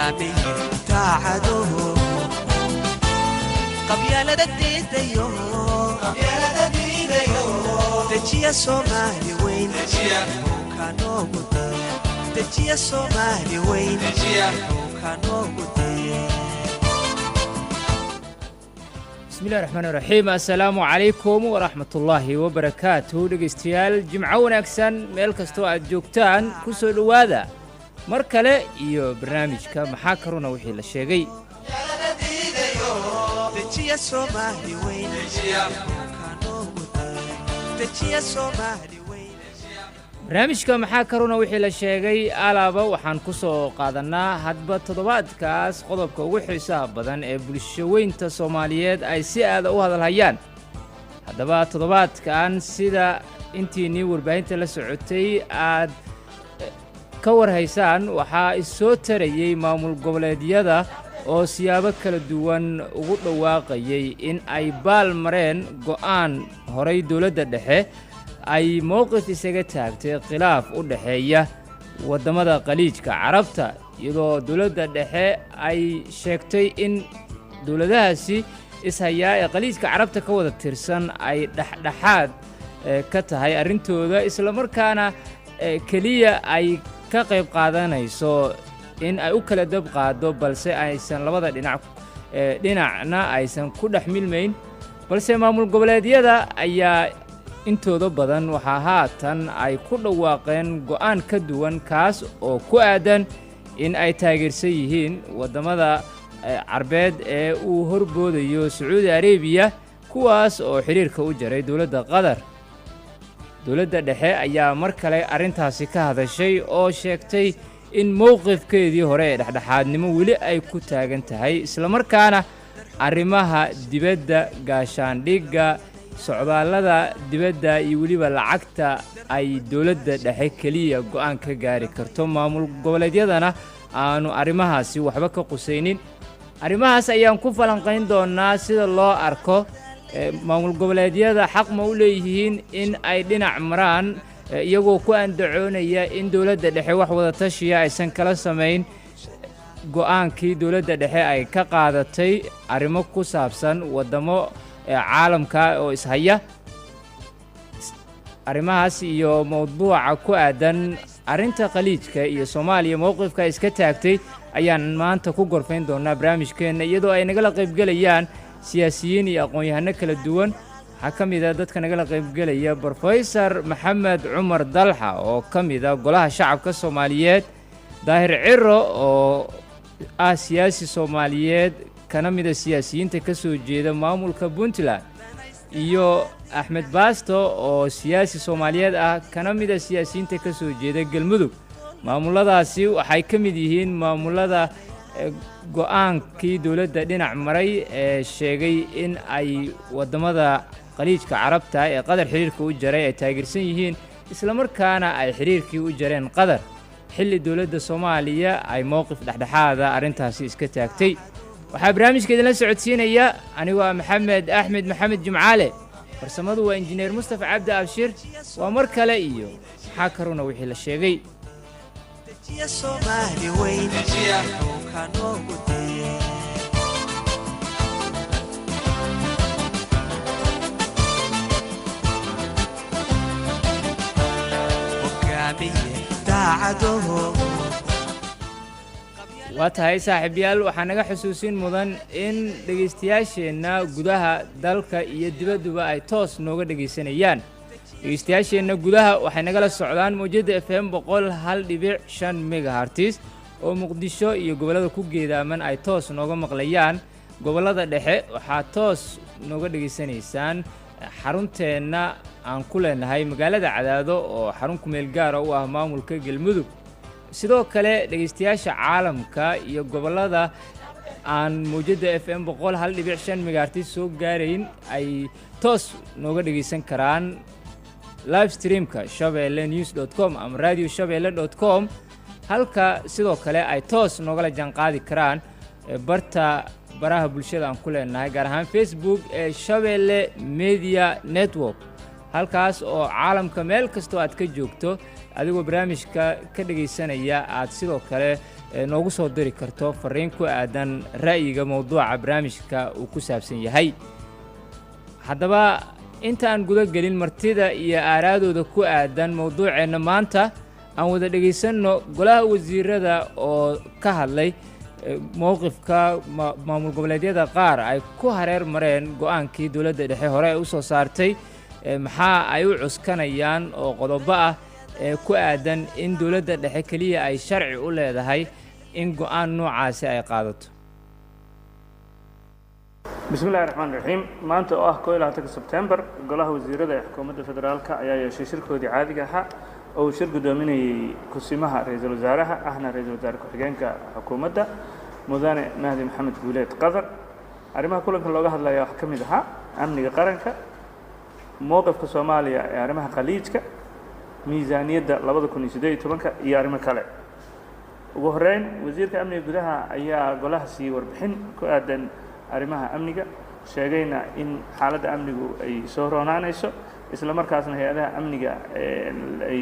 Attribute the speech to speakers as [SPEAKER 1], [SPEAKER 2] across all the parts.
[SPEAKER 1] hogaamiye daacadaho qabyaalada diidayo dejiya Soomaali weyn kanoogu dejiya Soomaali weyn kanoogu
[SPEAKER 2] بسم الله الرحمن الرحيم السلام عليكم ورحمة الله وبركاته دقيستيال جمعة ونكسن ميل كستو أدجوكتان كسو لوادا مركلة إيو برنامجك محاكرونا وحي للشيغي barnaamijka maxaa karuna wixii la sheegay alaaba waxaan ku soo qaadanaa hadba toddobaadkaas qodobka ugu xiisaha badan ee bulshaweynta Soomaaliyeed ay si aad u hadalhayaan haddaba toddobaadkan sida intii warbaahinta la socotay aad ka warhaysaan waxaa soo tarayay maamul goboleedyada oo siyaabo kala duwan ugu dhawaaqayay in ay baal mareen go'aan horay dawladda dhexe ay mowqif isaga taagtay khilaaf u dhaxeeya wadamada qaliijka carabta iyadoo dawladda dhexe ay sheegtay in dawladahaasi ishayaa ee qaliijka carabta ka wada tirsan ay dhaxdhaxaad ka tahay arrintooda isla markaana kaliya ay ka qayb qaadanayso in ay u kala dab qaado balse aysan labada dhinacna aysan ku dhex milmayn balse maamul goboleedyada ayaa intooda badan waxaa haatan ay ku dhawaaqeen go'aan ka duwan kaas oo ku aadan in ay taageersan yihiin wadamada carbeed ee uu horboodayo Sacuudi Arabiya kuwaas oo xiriirka u jaray dawladda Qatar dawladda dhexe ayaa mar kale arrintaasi ka hadashay oo sheegtay in mowqifkeedii hore ee dhexdhexaadnimo weli ay ku taagan tahay isla markaana arrimaha dibadda gaashaandhigga socdaalada dibadda iyo weliba lacagta ay dawladda dhexe kaliya go'aan ka gaari karto maamul goboleedyadana aanu arrimahaasi waxba ka qusaynin arrimahaas ayaan ku falanqayn doonaa sida loo arko maamul goboleedyada xaq ma u leeyihiin in ay dhinac maraan iyagoo ku andacoonaya in dawladda dhexe wax wada tashiya aysan kala samayn go'aankii dawladda dhexe ay ka qaadatay arrimo ku saabsan wadamo caalamka oo ishaya arrimahaas iyo mowduuca ku aadan arrinta qaliijka iyo Soomaaliya mowqifka iska taagtay ayaan maanta ku gorfayn doonaa barnaamijkeena iyadoo ay nagala qaybgalayaan siyaasiyiin iyo aqoon-yahano kala duwan waxaa ka mid ah dadka nagala qaybgalaya Professor Maxamed Cumar Dalxa oo ka mid ah golaha shacabka Soomaaliyeed Daahir Ciro oo ah siyaasi Soomaaliyeed kana mid ah siyaasiyiinta ka soo jeeda maamulka Puntland iyo Axmed Baasto oo siyaasi Soomaaliyeed ah kana mid ah siyaasiyiinta ka soo jeeda Galmudug maamuladaasi waxay ka mid yihiin maamulada go'aankii dawladda dhinac maray ee sheegay in ay wadamada qaliijka carabta ee Qatar xiriirka u jaray ay taageersan yihiin isla markaana ay xiriirkii u jareen Qatar xilli dawladda Soomaaliya ay mowqif dhexdhexaad ah arrintaasi iska taagtay waxaa barnaamijkeeda la socodsiinaya anigoo Maxamed Axmed Maxamed Jimcaale farsamadu waa injineer Mustafa Cabdi Abshir waa mar kale iyo maxaa karuna wixii la sheegay
[SPEAKER 1] Soomaali weyn kanoogu hogaamiye daacadaho waa tahay saaxiibayaal waxaa naga xusuusin mudan in dhageystayaasheenna gudaha dalka iyo dibadduba ay toos nooga dhageysanayaan dhageystayaasheenna gudaha waxay nagala socdaan mowjadda FM 100.5 megahertz oo Muqdisho iyo gobolada ku geedaaman ay toos nooga maqlayaan gobolada dhexe waxaa toos nooga dhageysanaysaan xarunteena aan ku leenahay magaalada Cadaado oo xarun ku meel gaar ah u ah maamulka Galmudug sidoo kale dhageystayaasha caalamka iyo gobolada aan mowjadda FM 100.5 megahertz soo gaarayn ay toos nooga dhageysan karaan live streamka shabeellenews.com ama radioshabeelle.com halka sidoo kale ay toos noogala jaanqaadi karaan baraha bulshada aan ku leenahay gaar ahaan Facebook ee Shabeelle Media Network halkaas oo caalamka meel kastoo aad ka joogto adigoo barnaamijka ka dhegaysanaya aad sidoo kale noogu soo diri karto fariin ku aadan ra'yiga mowduuca barnaamijka uu ku saabsan yahay. haddaba intaan guda gelin martida iyo aaraadooda ku aadan mowduuceenna maanta aan wada dhegaysanno golaha wasiirada oo ka hadlay mowqifka maamul goboleedyada qaar ay ku hareer mareen go'aankii dowladda dhexe hore ay u soo saartay maxaa ay u cuskanayaan oo qodobo ah ku aadan in dowladda dhexe keliya ay sharci u leedahay in go'aan noocaasi ay qaadato.
[SPEAKER 3] bismillahi raxmaani raxiim maanta oo ah 21 sebtembar golaha wasiirada ee xukuumadda federaalka ayaa yeeshay shirkoodii caadiga ahaa oo uu shir gudoominayay kusimaha ra'iisul wasaaraha ahna ra'iisul wasaare ku-xigeenka xukuumadda mudane mahdi maxamed guuleed qadar. arrimaha kulanka looga hadlaya waxaa ka mid ahaa amniga qaranka, mowqifka soomaaliya ee arrimaha khaliijka, miisaaniyadda 2018 iyo arrimo kale. ugu horreyn wasiirka amniga gudaha ayaa golaha siiyey warbixin ku aadan arrimaha amniga, sheegayna in xaaladda amnigu ay soo roonaanayso isla markaasna hay-adaha amniga ay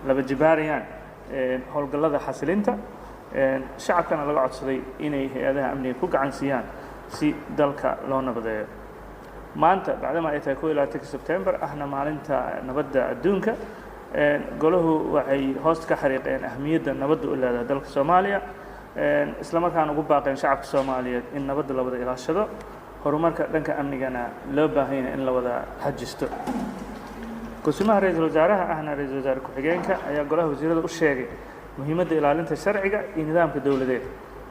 [SPEAKER 3] laba jibaarayaan howlgallada xasilinta, shacabkana laga codsaday inay hay-adaha amniga ku gacan siiyaan si dalka loo nabadeeyo. maanta bacdama ay tahay 21 sebtembar ahna maalinta nabadda adduunka, golahu waxay hoosta ka xariiqeen ahmiyadda nabadda u leedahay dalka Soomaaliya, isla markaana ugu baaqeen shacabka Soomaaliyeed in nabadda la wada ilaashado, horumarka dhanka amnigana loo baahan yahay in la wada xajisto. kusimaha ra'iisul wasaaraha ahna ra'iisul wasaare ku-xigeenka ayaa golaha wasiirada u sheegay muhiimadda ilaalinta sharciga iyo nidaamka dowladeed.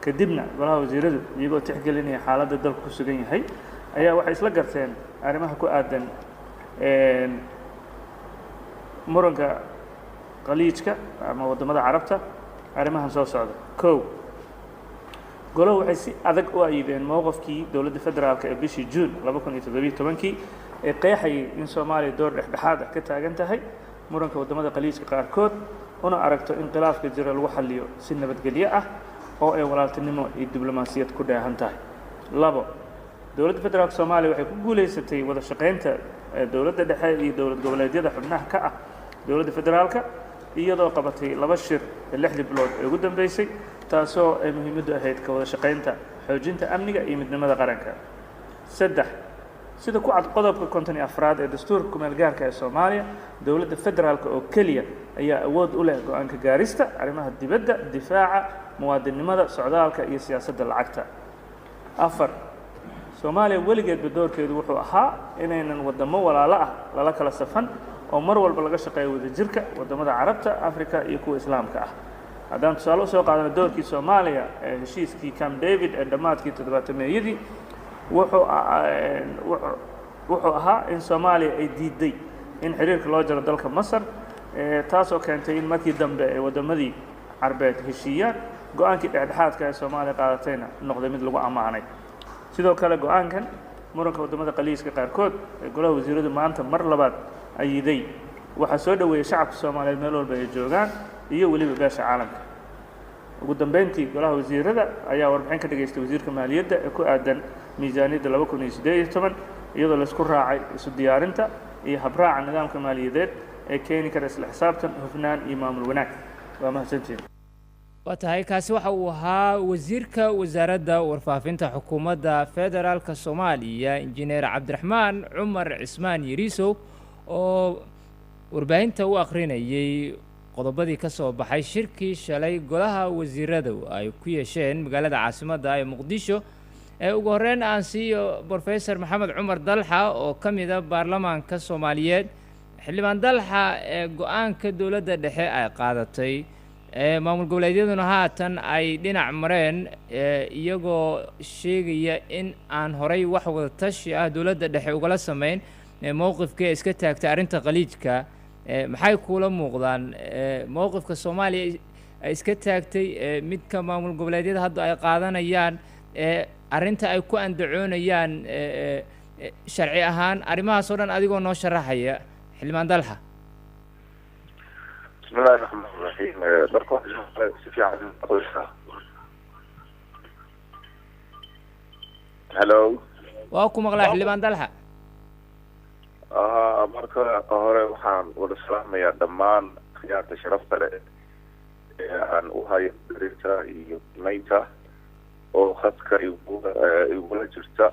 [SPEAKER 3] kadibna golaha wasiiradu iyagoo tixgelinaya xaaladda dalku ku sugan yahay ayaa waxay isla garteen arrimaha ku aadan muranka khaliijka ama wadamada carabta. arrimahan soo socda: 1. golaha waxay si adag u ayideen mowqifkii dowladda federaalka ee bishii Juun 2017 ee qeexayay in Soomaaliya door dhexdhexaad ah ka taagan tahay muranka wadamada khaliijka qaarkood, una aragto in khilaafka jira lagu xalliyo si nabadgelyo ah oo ay walaaltinimo iyo diblomaasiyad ku dheehan tahay. 2. dowladda federaalka Soomaaliya waxay ku guuleysatay wada shaqaynta dowladda dhexe iyo dowlad goboleedyada xubnaha ka ah dowladda federaalka iyadoo qabatay 2 shir 6 bilood ee ugu dambeysay, taasoo ay muhiimaddu ahayd ka wada shaqaynta xoojinta amniga iyo midnimada qaranka. 3. sida ku cad qodobka 54 ee dastuurka ku-meelgaarka ee Soomaaliya, dowladda federaalka oo keliya ayaa awood u leh go'aanka gaarista arrimaha dibadda, difaaca, muwaadinimada, socdaalka iyo siyaasadda lacagta. 4. Soomaaliya weligeedba doorkeedu wuxuu ahaa inaynan wadamo walaalo ah lala kala safan oo mar walba laga shaqeeyo wadajirka wadamada carabta, Afrika iyo kuwa islaamka ah. haddaan tusaale usoo qaadano doorkii Soomaaliya ee heshiiskii Camp David ee dhammaadkii 70-meeyadii, wuxuu ahaa in Soomaaliya ay diiday in xiriirka loo jaro dalka Masar, taasoo keentay in markii dambe ee wadamadii carbeed heshiiyaan. go'aankii dhexdhexaadka ee Soomaaliya qaadatayna noqday mid lagu ammaanay. sidoo kale go'aankan muranka wadamada khaliijka qaarkood ee golaha wasiiradu maanta mar labaad ayiday waxaa soo dhaweeyay shacabka Soomaaliyeed meel walba ay joogaan iyo weliba beesha caalamka. ugu dambeyntii golaha wasiirada ayaa warbixin ka dhageystay wasiirka maaliyadda ee ku aadan miisaaniyadda 2018 iyadoo la isku raacay isu diyaarinta iyo habraaca nidaamka maaliyadeed ee keeni kara isla xisaabtan, hufnaan iyo maamul wanaag. waa mahadsantiin.
[SPEAKER 1] waa tahay kaasi waxa uu ahaa wasiirka wasaaradda warfaafinta xukuumadda federaalka Soomaaliya injineer Cabdiraxmaan Cumar Cismaan Yariisow oo warbaahinta u akhrinayay qodobadii ka soo baxay shirkii shalay golaha wasiiradu ay ku yeesheen magaalada caasimadda ee Muqdisho. ugu horreyn aan siiyo Professor Maxamed Cumar Dalxa oo ka mid ah baarlamaanka Soomaaliyeed. xildhibaan Dalxa go'aanka dowladda dhexe ay qaadatay maamul goboleedyaduna haatan ay dhinac mareen iyagoo sheegaya in aan horay wax wada tashi ah dowladda dhexe ugala sameyn mowqifka iska taagtay arrinta khaliijka. maxay kula muuqdaan mowqifka Soomaaliya ay iska taagtay midka maamul goboleedyada hadda ay qaadanayaan arrinta ay ku andacoonayaan sharci ahaan arrimahaas oo dhan adigoo noo sharaxaya xildhibaan Dalxa.
[SPEAKER 4] بسم الله الرحمن الرحيم. بركة سفي عن قصة. هلو.
[SPEAKER 1] وأكو مغلى حلبان دلها.
[SPEAKER 4] بركة قهرة وحان والسلام يا دمان khiyaarta sharafta leh aan u hayo darinta iyo qiimaynta oo khadka igula jirta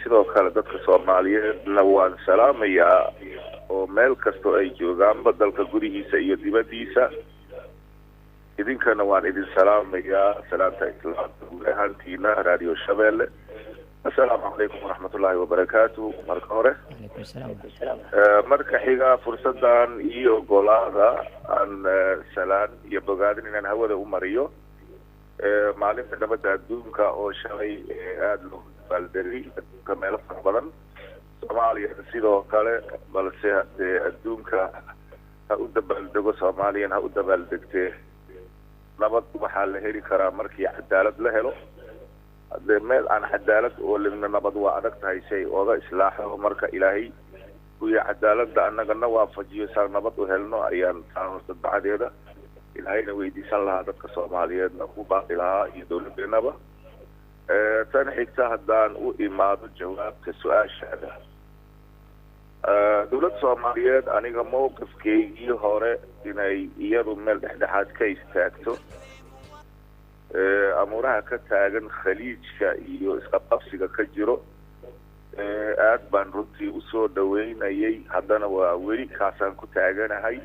[SPEAKER 4] sidoo kale dadka Soomaaliyeedna waan salaamayaa oo meel kasta ay joogaanba dalka gudihiisa iyo dibadiisa idinkana waan idin salaamayaa salaanta islaamka guud ahaantiina radio Shabeelle السلام عليكم ورحمة الله وبركاته مرك هوري مرك حيقا فرصدان إيو قولادا عن سلام يبقادن إن هوا ذا أمريو معلمة نبدا الدونكا أو شوي آدلو بالدري كميلا فربضان سوماليا سيدو كالي بلسيها الدونكا هؤدا بالدقو سوماليا هؤدا بالدقتي نبض محال هيري كرا مركي عدالة لهلو meel aan cadaalad oo lina nabad waa adag tahay shay ooga islaaxo marka ilaahay kuya cadaaladda annagana waafajiyo saan nabad u helno ayaan taanada bacdeeda ilaahayna weydiisan lahaa dadka Soomaaliyeedna ku baaqi lahaa iyo dawladeenaba tan xigta haddaan u imaado jawaabta su'aashaada dawladda Soomaaliyeed aniga mowqifkeygii hore inay iyadu meel dhexdhexaad ka istaagto amuraha ka taagan khaliijka iyo isqabqabsiga ka jiro aad baan runtii u soo dhaweynayay haddana waa weli kaasaan ku taaganahay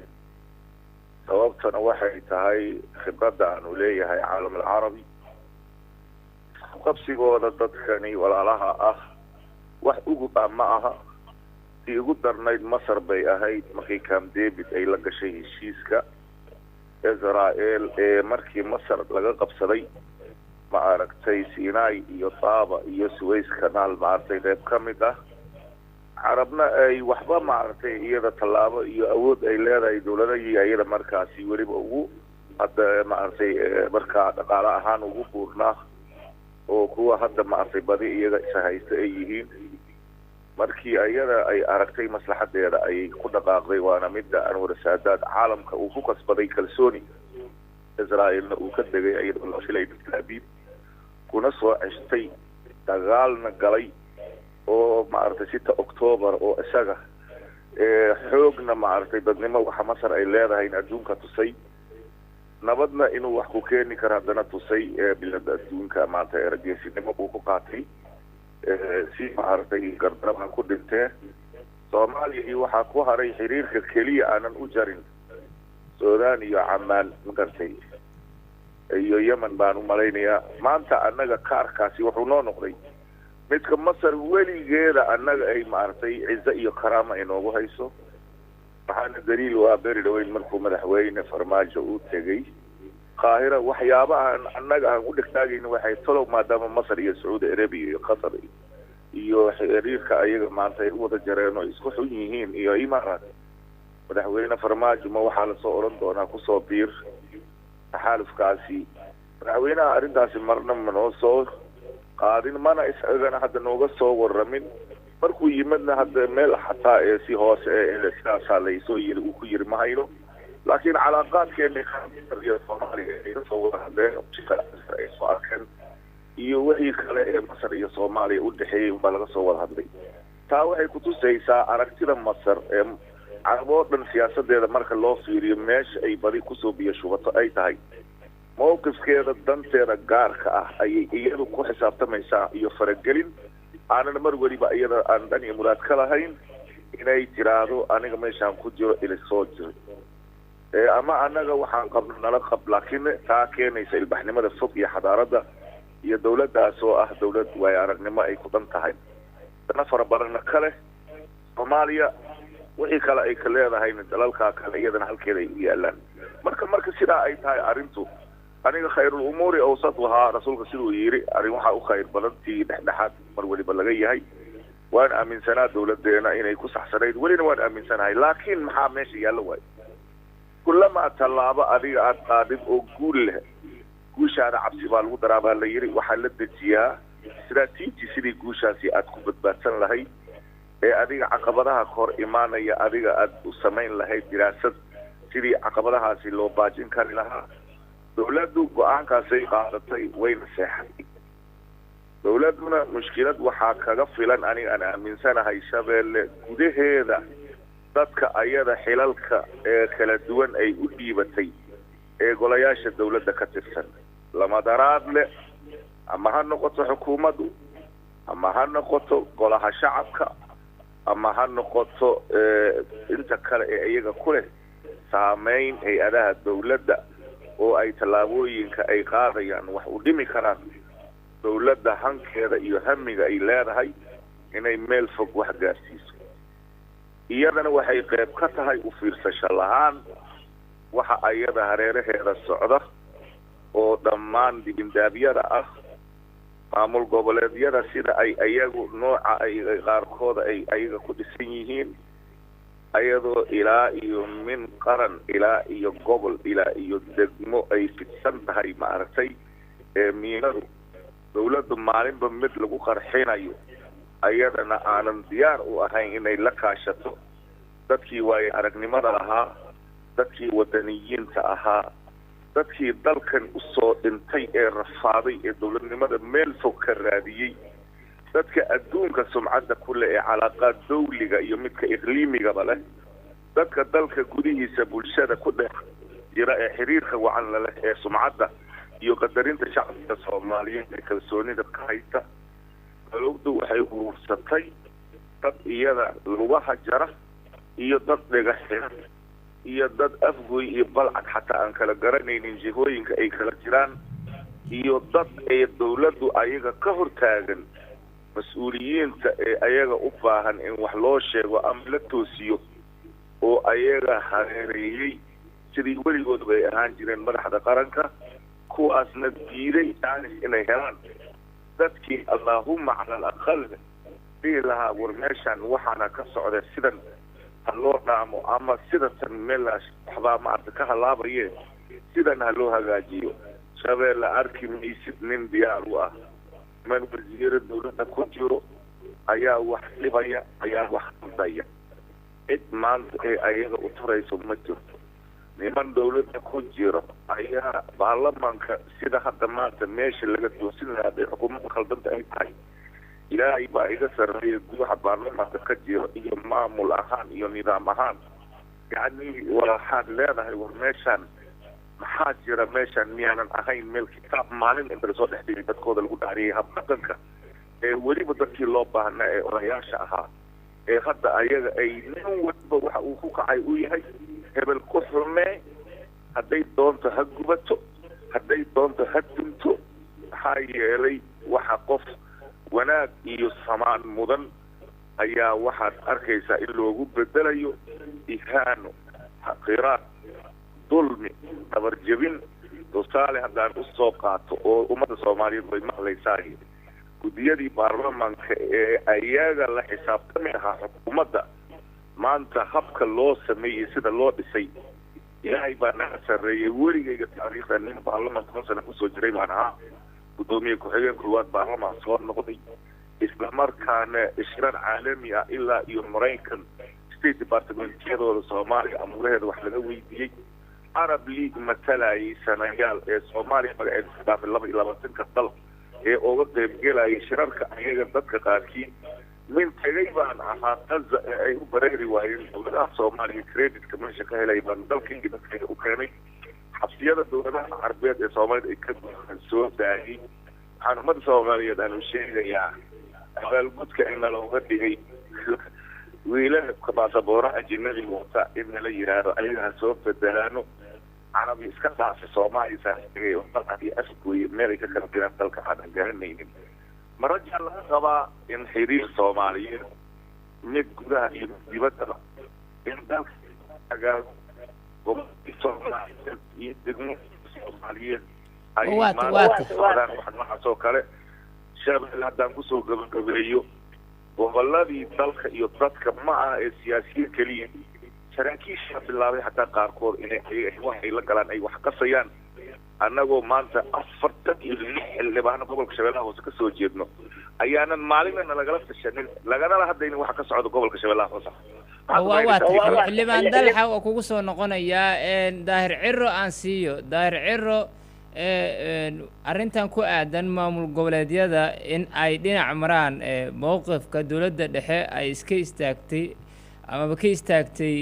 [SPEAKER 4] sababtana waxay tahay khibradda aanu leeyahay caalam alcarabi isqabqabsigooda dadkani walaalaha ah wax ugu ma aha tii ugu darnayd Masar bay ahayd markii Camp David ay la gashay heshiiska إسرائيل مركي مصر لقى قبصدي ما عرفتي سيناء iyo طابة iyo سويس كانال ما عرفتي غيب كمدة عربنا أي وحبا ما عرفتي إيدا طلابة iyo أود أي ليدا أي دولة أيدا مركاسي وريب أوو حتى ما عرفتي مركا دقالة أهان أوو بورنا وكوا حتى ما عرفتي بدي إيدا إسهايست أيهين markii ayada ay aragtay maslaxadeeda ay ku dhaqaaqday waana midda anwar saadaad caalamka uu ku kasbaday kalsooni Israa'iilna uu ka degay ayadoo la shilay Talaabiib kuna soo ceshtay dagaalna galay oo maartay 6 Oktoobar oo isaga xoogna maartay dadnimo waxa Masar ay leedahay in adduunka tusay nabadna inuu wax ku keeni karo haddana tusay bilad adduunka maanta ergeesinimo uu ku qaatay si maartay gardarada ku dhintay Soomaaliya waxa ku haray xiriirka kaliya aanan u jarin Suudaan iyo Ammaan magartay iyo Yemen baan u maleynaya maanta annaga kaarkaasi wuxuu noo noqday midka Masar weligeeda annaga ay maartay ciise iyo karaama inoogu hayso waxaana daliil waa beri dhaweyn markuu madaxweyne Farmaajo uu tagay qaahira waxyaabaha annaga aan u dhigtaagayna waxay talow maadaama Masar iyo Saudi Arabia iyo Qatar iyo xiriirka ayaga maanta ay wada jareen oo isku xun yihiin iyo Imaaraat madaxweyne Farmaajo ma waxa la soo oran doonaa ku soo biir taxalufkaasi madaxweynaha arrintaasi marna manoo soo qaadin mana isagana hadda nooga soo waramin markuu yimaadna hadda meel xataa si hoose sidaas la soo yiri uu ku yiri ma hayno laakiin calaaqaadkeena iyo Soomaaliya ay soo wada hadeen ay soo arkeen iyo wixii kale ee Masar iyo Soomaaliya u dhaxeeyay baa laga soo wada hadlay taa waxay ku tusaysaa aragtida Masar ee caraboodan siyaasadeeda marka loo fiiriyo meesha ay badi ku soo biyo shubato ay tahay mowqifkeeda danteeda gaarka ah ay iyadu ku xisaabtamaysaa iyo faragelin aanan mar waliba iyada aan dan iyo muraad ka lahayn inay tiraahdo aniga meeshaan ku jiro ila soo jiro ama annaga waxaan qabno nala qab laakiin taa keenaysa ilbaxnimada fog iyo xadaaradda iyo dawladdaas oo ah dawlad way aragnimo ay ku dan tahay dana farabadan kale Soomaaliya wixii kale ay ka leedahay dalalka kale iyadana halkeeda ay yaalaan marka sidaa ay tahay arintu aniga khayrul umuri awsatuha rasuulka sidoo yiri arin waxa u khayr badantii dhexdhexaad mar waliba laga yahay waan aaminsanaa dawladeena inay ku saxsanayd walina waan aaminsanahay laakiin maxaa meesha yaala way kullama talaaba adiga aad qaadid oo guul leh guushaada cabsi baa lagu daraabaa la yiri waxa la dejiyaa istiraatiiji sidii guushaasi aad ku badbaadsan lahayd ee adiga caqabadaha kor imaanaya adiga aad u sameyn lahayd diraasad sidii caqabadahaasi loo baajin kari lahaa dawladdu go'aankaasay qaadatay wayna seexatay dawladuna mushkilad waxaa kaga filan aniga aan aaminsanahay Shabeelle gudaheeda dadka ayada xilalka ee kala duwan ay u dhiibatay ee golayaasha dawladda ka tirsan lama daraad leh ama ha noqoto xukuumaddu ama ha noqoto golaha shacabka ama ha noqoto inta kale ee iyaga ku leh saameyn hay-adaha dawladda oo ay tallaabooyinka ay qaadayaan wax u dhimi karaan dawladda hankeeda iyo hamiga ay leedahay inay meel fog wax gaarsiiso iyadana waxay qayb ka tahay u fiirsasho lahaan waxa ayada hareeraheeda socda oo dhammaan dibindaabyada ah maamul goboleedyada sida ay ayagu nooca ay qaarkooda ay ayaga ku dhisan yihiin ayadoo ilaa iyo min qaran ilaa iyo gobol ilaa iyo degmo ay fidsan tahay maaragtay miinadu dawladdu maalinba mid lagu qarxinayo ayadana aanan diyaar u ahayn inay la kaashato dadkii waaye aragnimada lahaa dadkii wadaniyiinta ahaa dadkii dalkan usoo dhintay ee rafaaday ee dawladnimada meel fog ka raadiyey dadka adduunka sumcadda ku leh ee calaaqaad dawliga iyo midka iqliimigaba leh dadka dalka gudihiisa bulshada ku dhex jira ee xiriirka wacan la leh ee sumcadda iyo qadarinta shacabka soomaaliyeed ee kalsoonida ka haysta dawladdu waxay urursatay dad iyada lugaha jara iyo dad dhagax xiran iyo dad afgoy iyo balcad xataa aan kala garanaynin jihooyinka ay kala jiraan iyo dad ay dawladdu ayaga ka hortaagan mas-uuliyiinta ee ayaga u baahan in wax loo sheego ama la toosiyo oo ayaga hareereeyey sidii weligood bay ahaan jireen madaxda qaranka kuwaasna diiday jaanis inay helaan dadkii allaahuma cala alaqal dhihi lahaa war meeshaan waxaana ka socda sidan ha loo dhaamo ama sidatan meelaas waxbaa maarta ka halaabayeen sidan ha loo hagaajiyo shabeelle arki maysid nin diyaar u ah man wasiiro dawladda ku jiro ayaa wax dhibaya ayaa wax qaldaya cid maanta ee ayaga u turayso ma jirto niman dawladda ku jiro ayaa baarlamaanka sida hadda maanta meesha laga toosin lahaa bay xukuumadda khaldanta ay tahay ilaahay baa iga sarreeya gudaha baarlamaanka ka jiro iyo maamul ahaan iyo nidaam ahaan yacni waxaad leedahay war meeshaan maxaa jira meeshaan miyaanan ahayn meel kitaab maalin inta lasoo dhex dhigay dadkooda lagu dhaariyay habdhaqanka ee weliba dadkii loo baahnaa ee odayaasha ahaa ee hadda ayaga ay nin waliba waxa uu ku kacay u yahay hebel ku xumee hadday doonto ha gubato hadday doonto ha dunto maxaa yeelay waxa qof wanaag iyo samaan mudan ayaa waxaad arkaysaa in loogu bedelayo ihaano xaqiraad dulmi dabarjebin tusaale haddaan usoo qaato oo ummadda soomaaliyeed bay maqlaysaa guddiyadii baarlamaanka ee ayaga la xisaabtami ahaa xukuumadda maanta habka loo sameeyey sida loo dhisay ilaahay baa naga sarreeyay weligayga taariikhda nin baarlamaanka hoosana kusoo jiray baan ahaa guddoomiye ku-xigeen koowaad baarlamaan soo noqday isla markaana ishrar caalami ah ilaa iyo maraykan state departamentyadooda soomaaliya amuuraheeda wax laga weydiiyey arab league matalayay sanayaal ee soomaaliya magaceeda ku dhaafay 22 dal ee uga qaybgelayay shirarka ayaga dadka qaarkii min tagay baan ahaa qaza ee ay u bareeri waayeen dawladaha soomaaliya creditka meesha ka helay baan dalkayga dadkayga u keenay xabsiyada dawladaha carbeed ee soomaalida ay ka soo daayay waxaan ummadda soomaaliyeed aanu sheegayaa abaalgudka in nalooga dhigay wiilalka baasaboora ajinabi wata in nala yidhaahdo ayaga ha soo bedelaano carabi iska dhaafay soomaaliya saastigay dalka iyo afgooye meelay ka kala jiraan dalka aanan garanaynin marajaa laga qabaa in xiriir soomaaliyeed mid gudaha iyo dibaddaba in dalka agaago gobolkii soomaaliyeed iyo degmo soomaaliyeed ay maanta socdaan wax noocaas oo kale shabeelle haddaan kusoo gabagabeeyo goboladii dalka iyo dadka ma aha ee siyaasiyiin keliya saraakiisha bilaabay xataa qaarkood inay waxay la galaan ay wax qasayaan annagoo maanta 46 xildhibaano gobolka shabeellaha hoose ka soo jeedno ayaanan maalinna lagala tashanin laganala hadlaynin waxa ka socda gobolka shabeellaha hoose
[SPEAKER 1] xildhibaan dalxa waa kugu soo noqonayaa daahir ciro aan siiyo daahir ciro arrintan ku aadan maamul goboleedyada in ay dhinac maraan mowqifka dowladda dhexe ay iska istaagtay amaba ka istaagtay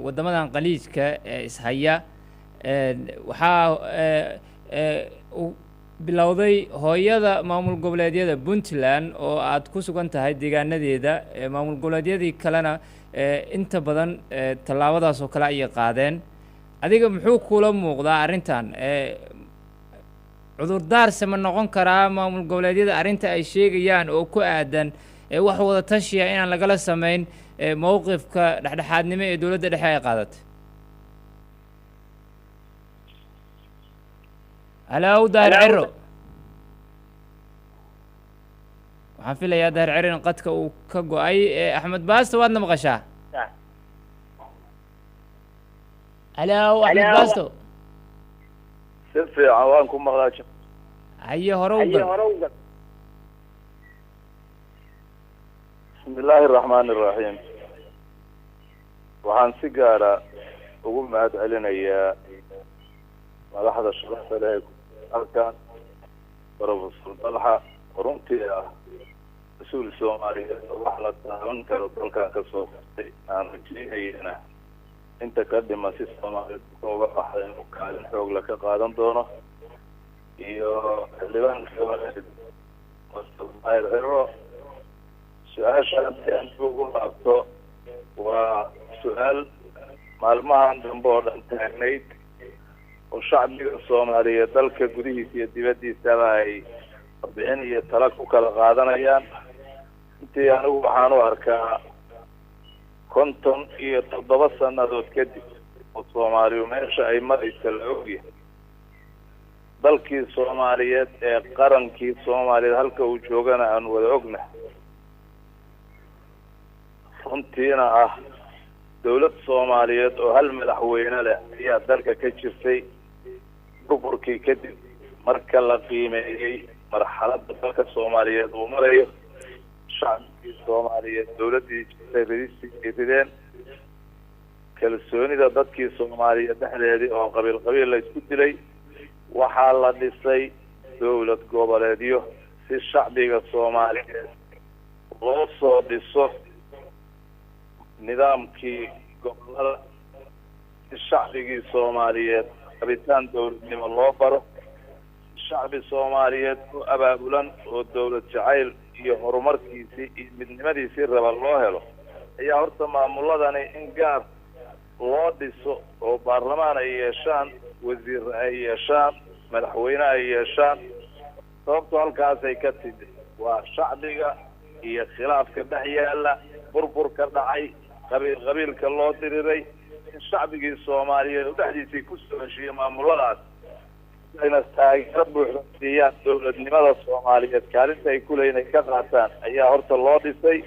[SPEAKER 1] waddamadan qaliijka ee ishaya waxaa bilowday hooyada maamul goboleedyada puntland oo aad ku sugan tahay deegaanadeeda maamul goboleedyadii kalena inta badan tallaabadaas oo kale ayay qaadeen adiga muxuu kula muuqdaa arrintan cudurdaarse ma noqon karaa maamul goboleedyada arrinta ay sheegayaan oo ku aadan wax wada tashiya inaan lagala samayn mowqifka dhexdhexaadnimo ee dowladda dhexe ay qaadatay halow daahir ciro waxaan filayaa daahir ciro in qadka uu ka go-ay axmed baasto waadna maqashaa halow axmed baasto
[SPEAKER 4] si fiican waan ku maqlaa
[SPEAKER 1] haye hore u gal
[SPEAKER 4] bismi illaahi araxmaani iraxiim waxaan si gaara ugu mahad celinayaa madaxda sharafta leh halkan professor dalxa runtii ah mas-uul soomaaliyeed oo wax la taaban karo dalkan ka soo baxtay aan rajeynayana inta ka dhiman si soomaaliyeed uga baxday inuu kaalin xoogla ka qaadan doono iyo xildhibaanka daahir ciro su-aasha haddii aan ugu laabto waa su-aal maalmahan dambe oo dhan taagnayd oo shacbiga soomaaliyeed dalka gudihiisa iyo dibaddiisaba ay warbixin iyo tala ku kala qaadanayaan intii anigu waxaan u arkaa 57 sannadood kadib oo soomaaliyu meesha ay maraysa la ogyahay dalkii soomaaliyeed ee qarankii soomaaliyeed halka uu joogana aan wada ognahay runtiina ah dawlad soomaaliyeed oo hal madaxweyne leh ayaa dalka ka jirtay burburkii kadib marka la qiimeeyey marxaladda dalka soomaaliyeed uu marayo shacbigii soomaaliyeed dawladdii jirtay rideen kalsoonida dadkii soomaaliyeed dhexdeedii oo qabiil la isku dilay waxaa la dhisay dawlad goboleedyo si shacbiga soomaaliyeed loo soo dhiso nidaamkii gobolada si shacbigii soomaaliyeed rabitaan dawladnimo loo baro shacbi soomaaliyeed oo abaabulan oo dawlad jacayl iyo horumarkiisii iyo midnimadiisii raba loo helo ayaa horta maamuladani in gaar loo dhiso oo baarlamaan ay yeeshaan wasiir ay yeeshaan madaxweyne ay yeeshaan sababto halkaasay ka timid waa shacbiga iyo khilaafka dhex yaala burburka dhacay qabiilka loo diriray in shacbigii soomaaliyeed oo dhexdiisii kusoo heshiiyey maamuladaas ayna taageero buuxda siiyaan dawladnimada soomaaliyeed kaalinta ay kuleeyiin ay ka qaataan ayaa horta loo dhisay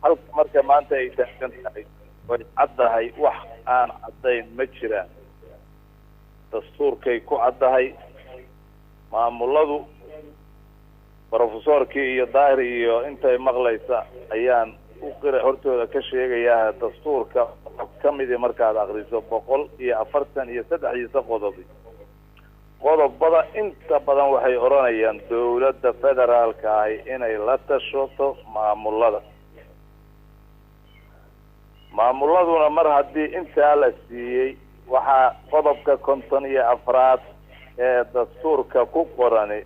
[SPEAKER 4] halka marka maanta ay taagan tahay way caddahay wax aan caddayn ma jiraan dastuurkay ku caddahay maamuladu professorkii iyo daahir iyo intay maqlaysa ayaan hortooda ka sheegayaa dastuurka ka midi markaad akriso 143 qodobada inta badan waxay oranayaan dawladda federaalka ahi inay la tashato maamuladuna mar haddii intaa la siiyey waxaa qodobka 54 ee dastuurka ku qorani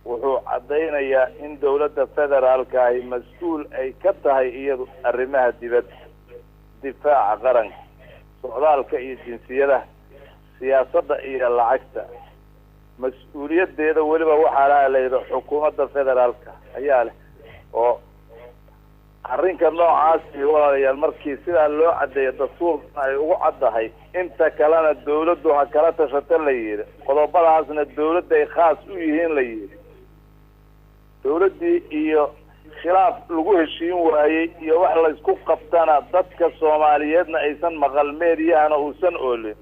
[SPEAKER 4] wuxuu caddaynayaa in dawladda federaalka ahi mas-uul ay ka tahay iyadu arrimaha dibadda difaaca qaranka socdaalka iyo jinsiyadaha siyaasadda iyo lacagta mas-uuliyaddeeda weliba waxaa layidhi xukuumadda federaalka ayaa leh oo arrinka noocaasi walaalayaal markii sidaa loo caddeeyo dastuurkana ay ugu caddahay inta kalena dawladdu ha kala tashata la yidhi qodobadaasna dawladday khaas u yihiin la yidhi dawladdii iyo khilaaf lagu heshiin waayey iyo wax laysku qabtana dadka soomaaliyeedna aysan maqal meediyahana uusan oolin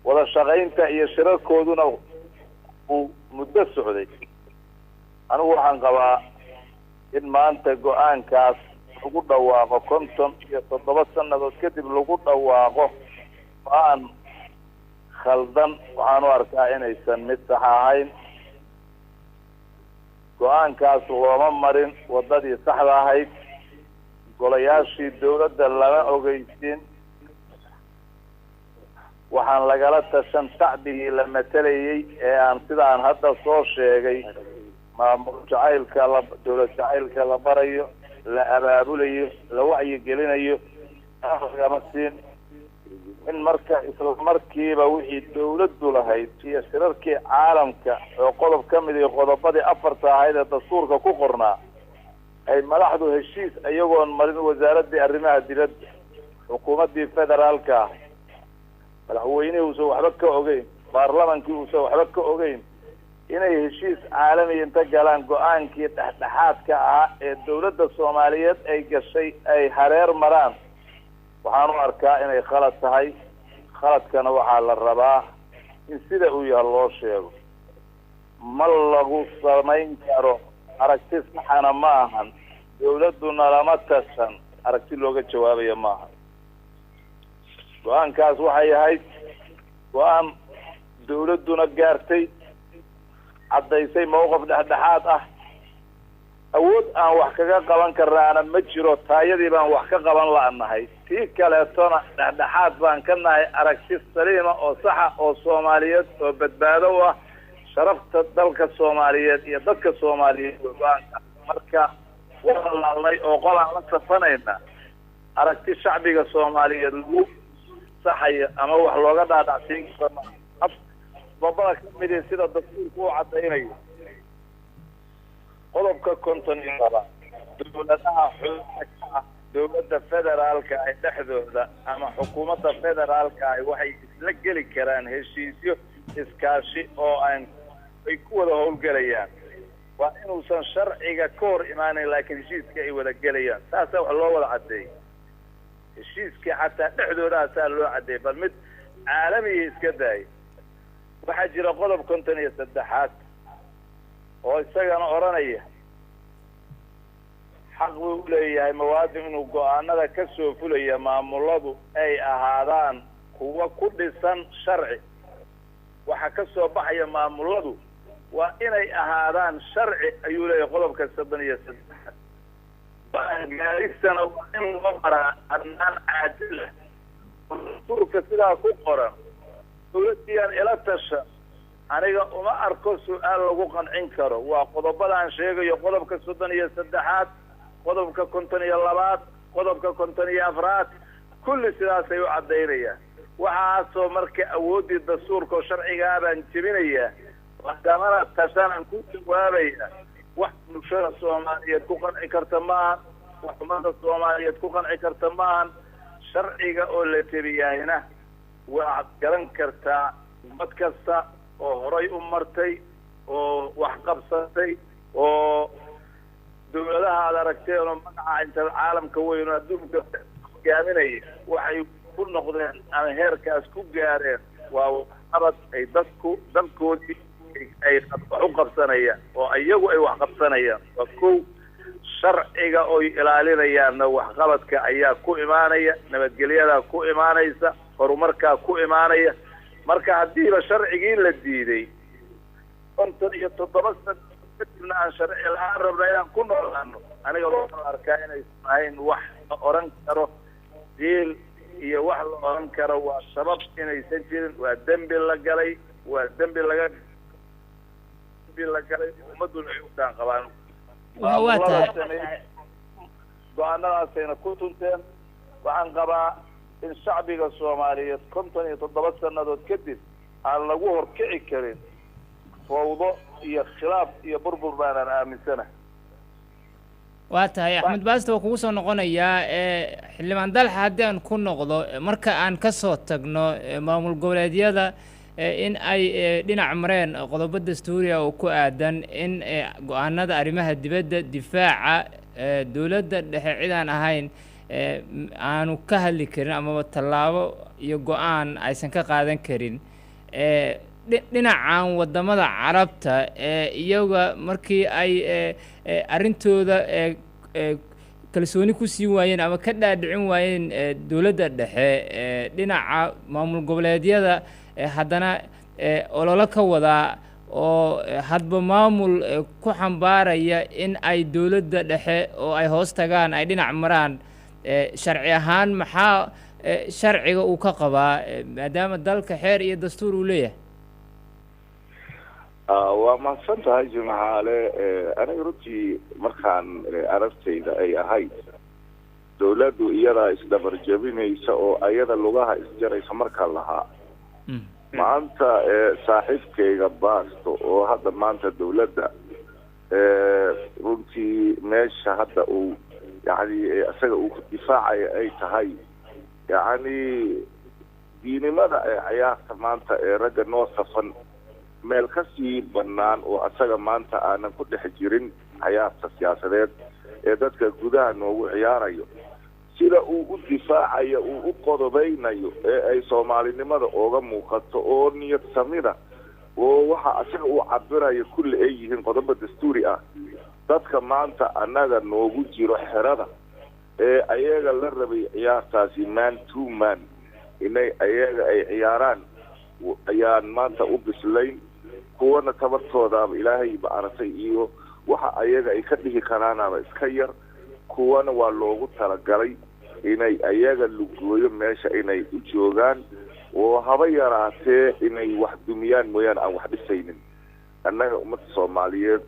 [SPEAKER 4] wada shaqaynta iyo shirarkooduna uu muddo socday anigu waxaan qabaa in maanta go-aankaas lagu dhawaaqo 57 sannadood kadib lagu dhawaaqo go-aan khaldan waxaan u arkaa inaysan mid sax ahayn go-aankaas looma marin waddadii saxda ahayd
[SPEAKER 5] golayaashii dawladda lama ogeysin waxaan lagala tashan shacbigii la matalayay ee aan sidaan hadda soo sheegay maamul jacaylka dawlad jacaylka la barayo la abaabulayo la wacyigelinayo lagama siin in marka isla markiiba wixii dawladdu lahayd iyo shirarkii caalamka oo qodob ka mid ah qodobadii afarta ahayd ee dastuurka ku qornaa ay madaxdu heshiis ayagoon marin wasaaradii arrimaha dibadda xukuumaddii federaalka madaxweynihii uusan waxba ka ogeyn baarlamankii uusan waxba ka ogeyn inay heshiis caalami inta galaan go-aankii dhexdhexaadka ahaa ee dawladda Soomaaliyeed ay gashay ay hareer maraan waxaan u arkaa inay khalad tahay khaladkana waxaa la rabaa in sida uu yahay loo sheego ma lagu samayn karo aragti saxana ma ahan dawladduna lama tashan aragti looga jawaabayo ma aha go-aankaas waxay ahayd go-aan dawladduna gaartay caddaysay mowqif dhexdhexaad ah awood aan wax kaga qaban karnaana ma jiro taayadii baan wax ka qaban la'nahay tii kaleetona dhexdhexaad baan ka nahay aragti saliima oo saxa oo Soomaaliyeed oo badbaado ah sharafta dalka Soomaaliyeed iyo dadka Soomaaliyeed marka waxaan laalnay oo qolaan la safanayna aragti shacbiga Soomaaliyeed lagu saxaya ama wax looga dhaadhacsiin karo babada ka mid ah sida dastuurku u cadaynayo qodobka konton iyo laba dawladaha xubnaha dawladda federaalka ay dhexdooda ama xukuumadda federaalka ay waxay isla geli karaan heshiisyo iskaashi oo ay ku wada howlgalayaan waa inuusan sharciga ka hor imaanin laakiin heshiiska ay wada gelayaan taasa wax loo wada cadeeyay heshiiska xataa dhexdooda asaa loo cadeeyay bal mid caalami iska daay waxaa jira qodob 53 oo isagana oranaya xaq uu leeyahay muwaadin inuu go'aanada ka soo fulaya maamuladu ay ahaadaan kuwa ku dhisan sharci waxa ka soo baxaya maamuladu waa inay ahaadaan sharci ayuu leeyahay qodobka 73 gaaristana waa in loo maraa arnaan caadil dastuurka sidaa ku qoran dawladdiyan ila tasha aniga uma arko su'aal lagu qancin karo waa qodobadaan sheegayo qodobka 33 qodobka 52 qodobka 54 kulli sidaasay u cadeynayaan waxaasoo marka awoodii dastuurka sharciga baan jebinaya waxaana tashanaan ku jawaabaya wax bulshada Soomaaliyeed ku qanci karta maahan wax ummadda Soomaaliyeed ku qanci karta maahan sharciga oo la tiriyayna waa garan kartaa ummad kasta oo horay u martay oo wax qabsatay oo dawladaha aad aragteen oo magaca inta caalamka weyn adduunka hogaaminaya waxay ku noqdeen ama heerkaas ku gaareen waa qabad ay dadku dalkoodii ay wax u qabsanayaan oo iyagu ay wax qabsanayaan waa kow sharciga oo ilaalinayaan wax qabadka ayaa ku imaanaya nabadgelyada ku imaanaysa horumarka ku imaanaya marka hadiiba sharcigii la diiday 57 sano kadibna aan sharci la'aan rabnay inaan ku noolaano aniga waxaan arkaa inay ahayn wax la oran karo diil iyo wax la oran karo waa sabab inaysan jirin waa dambi la galay waa dambi laga ummaduna ay u taan qabaan go-aanadaasayna ku tunteen waxaan qabaa in shacbiga Soomaaliyeed 57 sanadood kadib aan lagu horkici karin fawdo iyo khilaaf iyo burbur baan aaminsana
[SPEAKER 1] waa tahay Axmed Baasto waa kugu soo noqonayaa xildhibaan dalxa haddii aan ku noqdo marka aan ka soo tagno maamul goboleedyada in ay dhinac mareen qodobo dastuuri ah oo ku aadan in go'aanada arrimaha dibadda difaaca dawladda dhexe cid aan ahayn aanu ka hadli karin ama tallaabo iyo go'aan aysan ka qaadan karin dhinacan wadamada carabta iyaga markii ay arintooda kalsooni ku sii waayeen ama ka dhaadhicin waayeen dawladda dhexe dhinaca maamul goboleedyada haddana ololo ka wadaa oo hadba maamul ku xambaaraya in ay dawladda dhexe oo ay hoos tagaan ay dhinac maraan sharci ahaan maxaa sharciga uu ka qabaa maadaama dalka xeer iyo dastuur uu leeyahay
[SPEAKER 4] waa mahadsan tahay jimcaale aniga runtii markaan aragtayda ay ahayd dawladdu iyadaa isdabar jabinaysa oo ayada lugaha isjaraysa markaa lahaa maanta saaxiibkayga baasto oo hadda maanta dawladda runtii meesha hadda uu yani isaga uu ku difaacaya ay tahay yani diinimada ciyaarta maanta ragga noo safan meel kasii banaan oo asaga maanta aanan ku dhex jirin ciyaarta siyaasadeed ee dadka gudaha noogu ciyaarayo sida uu u difaacayo uu u qodobeynayo ee ay soomaalinimada ooga muuqato oo niyad samida oo waxa asaga uu cabirayo kulli ay yihiin qodobo dastuuri ah dadka maanta annaga noogu jiro xerada ee ayaga la rabay ciyaartaasi man to man inay ayaga ay ciyaaraan ayaan maanta u bislayn kuwana tabartoodaaba ilaahay ba aragtay iyo waxa ayaga ay ka dhihi karaanaba iska yar kuwana waa loogu talagalay inay ayaga lugooyo meesha inay u joogaan oo haba yaraatee inay wax dumiyaan mooyaan aan wax dhisaynin annaga ummadda soomaaliyeed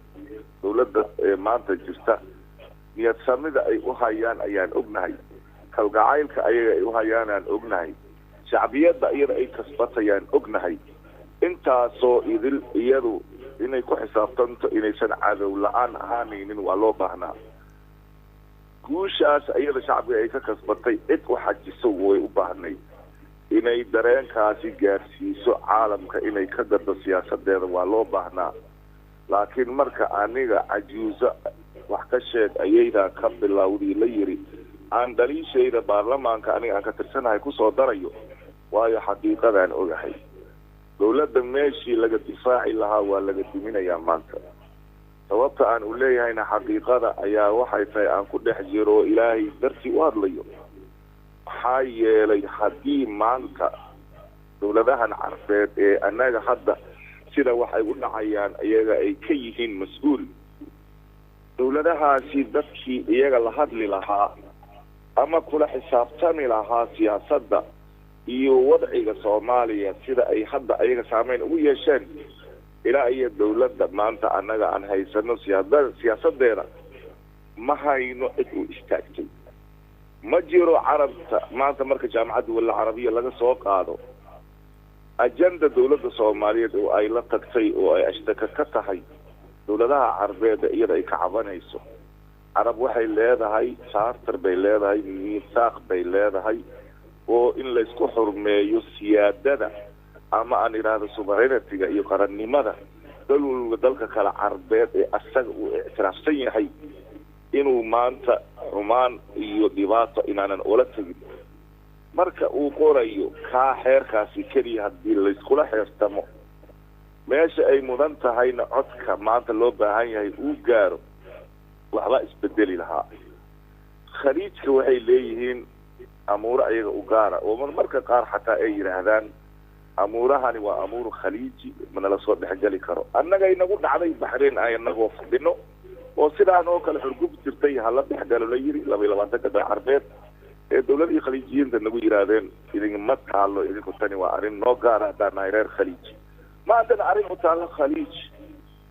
[SPEAKER 4] dawladda maanta jirta niyad samida ay u hayaan ayaan ognahay kalgacaylka ayaga ay u hayaan aan ognahay shacbiyadda iyada ay kasbatayaan ognahay intaasoo idil iyadu inay ku xisaabtanto inaysan cadow la-aan ahaanaynin waa loo baahnaa guushaas iyada shacbiga ay ka kasbatay cid u xajiso way u baahnay inay dareenkaasi gaarsiiso caalamka inay ka gado siyaasadeeda waa loo baahnaa laakiin marka aniga cajuuso wax ka sheeg ayaydaa ka bilowdii la yiri aan dhaliishayda baarlamaanka aniga aan ka tirsanahay kusoo darayo waayo xaqiiqadaan ogahay dawladda meeshii laga difaaci lahaa waa laga duminayaa maanta sababta aan u leeyahayna xaqiiqada ayaa waxay tahay aan ku dhex jiro oo ilaahay dartii u hadlayo maxaa yeelay haddii maanta dawladahan carbeed ee annaga hadda sida waxay u dhacayaan iyaga ay ka yihiin mas-uul dawladahaasi dadkii iyaga la hadli lahaa ama kula xisaabtami lahaa siyaasadda iyo wadciga soomaaliya sida ay hadda ayaga saameyn ugu yeesheen ilaa iyo dawladda maanta annaga aan haysano siyaasadeeda ma hayno cid u istaagtay ma jiro carabta maanta marka jaamacadda walla carabiya laga soo qaado ajenda dawladda soomaaliyeed oo ay la tagtay oo ay ashtaka ka tahay dawladaha carbeed iyada ay ka cabanayso carab waxay leedahay charter bay leedahay miisaaq bay leedahay oo in laysku xurmeeyo siyaadada ama aan idhaahdo sovereignty-ga iyo qarannimada dalka kale carbeed ee asaga uu ictiraafsan yahay inuu maanta xumaan iyo dhibaato inaanan ula tegin marka uu qorayo kaa xeerkaasi keliya haddii layskula xeertamo meesha ay mudan tahayna codka maanta loo baahan yahay uu gaaro waxbaa isbedeli lahaa khaliijka waxay leeyihiin amuuro ayaga u gaara oo marka qaar xataa ay yidhaahdaan amuurahani waa amuur khaliiji mana lasoo dhexgeli karo annaga inagu dhacday baxreen anagoo fadhino oo sidaan oo kale xurgub jirtay hala dhexgalo la yiri 22 dal carbeed ee dawladii khaliijiyiinta nagu yiraahdeen idinma taalo idinku tani waa arrin noo gaara haddaan reer khaliij maantana arrin u taalo khaliij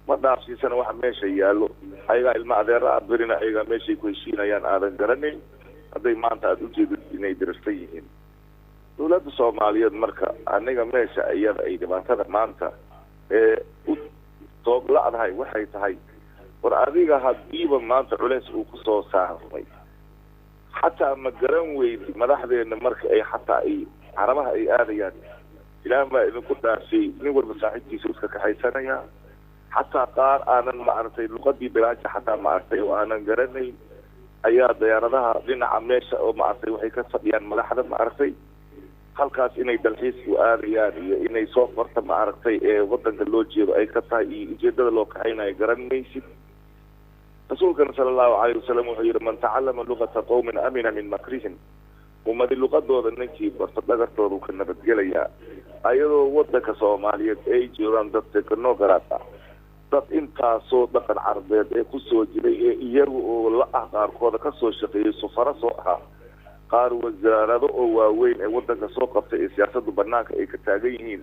[SPEAKER 4] ma dhaafsiisana waxa meesha yaallo ayagaa ilma adeera abirina ayagaa meeshay ku heshiinayaan aadan garanayn hadday maanta aada ujeedid inay dirasta yihiin dawladda soomaaliyeed marka aniga meesha iyada ay dhibaatada maanta ee u toog la-dahay waxay tahay war adiga hadiiba maanta culeys uu kusoo saarmay xataa ma garan weydi madaxdeena marka ay xataa ay carabaha ay aadayaan ilaah baa idinku dhaafay nin walba saaxiibkiisa iska kaxaysanayaa xataa qaar aanan maaragtay luqadii bilaaja xataa maaragtay oo aanan garanayn ayaa diyaaradaha dhinaca meesha oo maaragtay waxay ka fadhiyaan madaxda maaragtay halkaas inay dalxiis u aadayaan iyo inay soo farta maaragtay ee wadanka loo jeedo ay ka tahay iyo ujeedada loo kaxaynayo garan maysid rasuulkana sala allahu calayhi wasalam wuxuu yidhi man tacallama luqata qowmin amina min makrihim ummadi luqadooda ninkii barto dhagartooda uu ka nabadgelayaa ayadoo wadanka soomaaliyeed ay joogaan dad teknogaraat ah dad intaasoo dhaqan carbeed ee kusoo jiray ee iyaga oo la ah qaarkooda kasoo shaqeeyey sufaro soo ahaa qaar wasaarado oo waaweyn ee waddanka soo qabtay ee siyaasaddu bannaanka ay ka taagan yihiin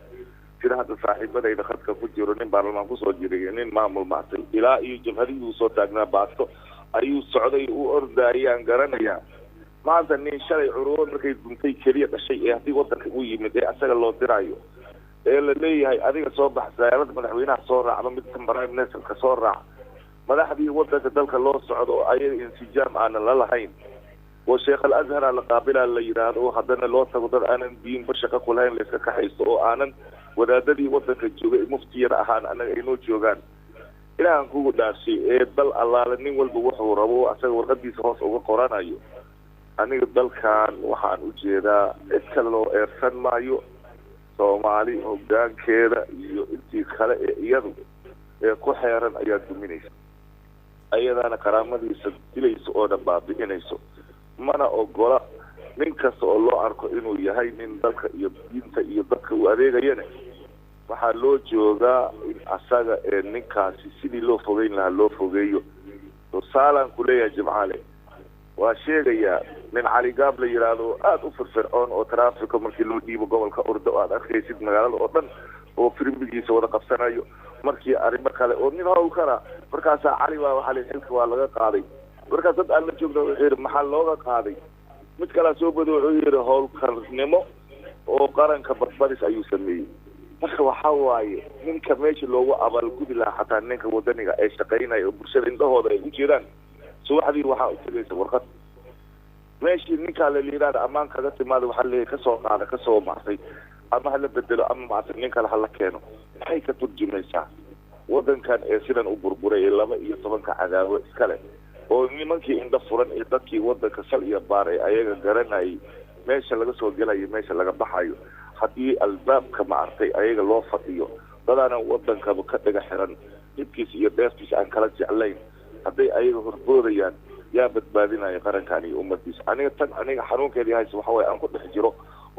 [SPEAKER 4] sida hadda saaxiibadayda khadka ku jiro nin baarlamaan kusoo jiray nin maamul maartay ilaa iyo jabhadihii uu soo taagnaa baasto ayuu socday u ordayaan garanayaa maanta nin shalay curubo markay duntay keliya dhashay ee haddii waddanka u yimid ee asaga loo dirayo ee la leeyahay adiga soo bax sayaarada madaxweynaha soo raacdo midka prime ministerka soo raac madaxdii waddanka dalka loo socdo oo ayaga insijaam aanan la lahayn oo sheekh al-azhara la qaabilaa la yidhaahdo oo haddana loo tago dad aanan diinba shaqo ku lahayn layska kaxaysto oo aanan wadaadadii waddanka joogay muftiyada ahaan annaga aynoo joogaan ilaahan kugu dhaarshay ee dal allaale nin walba wuxuu rabo asaga warqadiisa hoos uga qoranayo aniga dalkan waxaan u jeedaa cid kale loo eersan maayo soomaali hoggaankeeda iyo intii kale ee iyadu ee ku xeeran ayaa duminaysa ayadaana karaamadiisa dilayso oo dhan baabi'inayso mana ogola nin kasta oo loo arko inuu yahay nin dalka iyo diinta iyo dadka uu adeegayana waxaa loo joogaa in asaga ee ninkaasi sidii loo fogeyn lahaa loo fogeeyo tusaalaan ku leeyahay jimcaale waa sheegayaa nin cali gaab la yidhaahdo aada u firfircoon oo traffica markii loo dhiibo gobolka ordo aad arkaysid magaalada oo dhan oo firmigiisa wada qabsanayo markii arrimo kale oo nin howlkana markaasaa cali baa waxaa la xilka waa laga qaaday markaas dad aan la joogna wuxuu yidhi maxaa looga qaaday mid kalaa soo bado wuxuu yidhi howlkarnimo oo qaranka badbadis ayuu sameeyey marka waxaa waaye ninka meesha loogu abaalgudi lahaa xataa ninka wadaniga ee shaqaynaya oo bulshada indhahooda ay u jeedaan subaxdii waxaa u tegaysa warqad meeshii ninkaa la yidhaahda ammaan kaga timaada waxaa leeyahay kasoo qaada kasoo macsay ama hala bedelo ama macsay nin kale hala keeno maxay ka turjumaysaa waddankan ee sidan u burburay ee 12 cadaawo iskale oo nimankii indha furan ee dadkii waddanka sal iyo baar ee ayaga garanayay meesha laga soo gelayo meesha laga baxayo haddii albaabka maartay ayaga loo fadhiyo dadaanan waddankaba ka dhaga xiran dhibkiisa iyo dheeftiisa aan kala jeclayn hadday ayaga horboodayaan yaa badbaadinaya qarankan iyo ummadiisa aniga xanuunkeedii hayse waxa waaye aan ku dhex jiro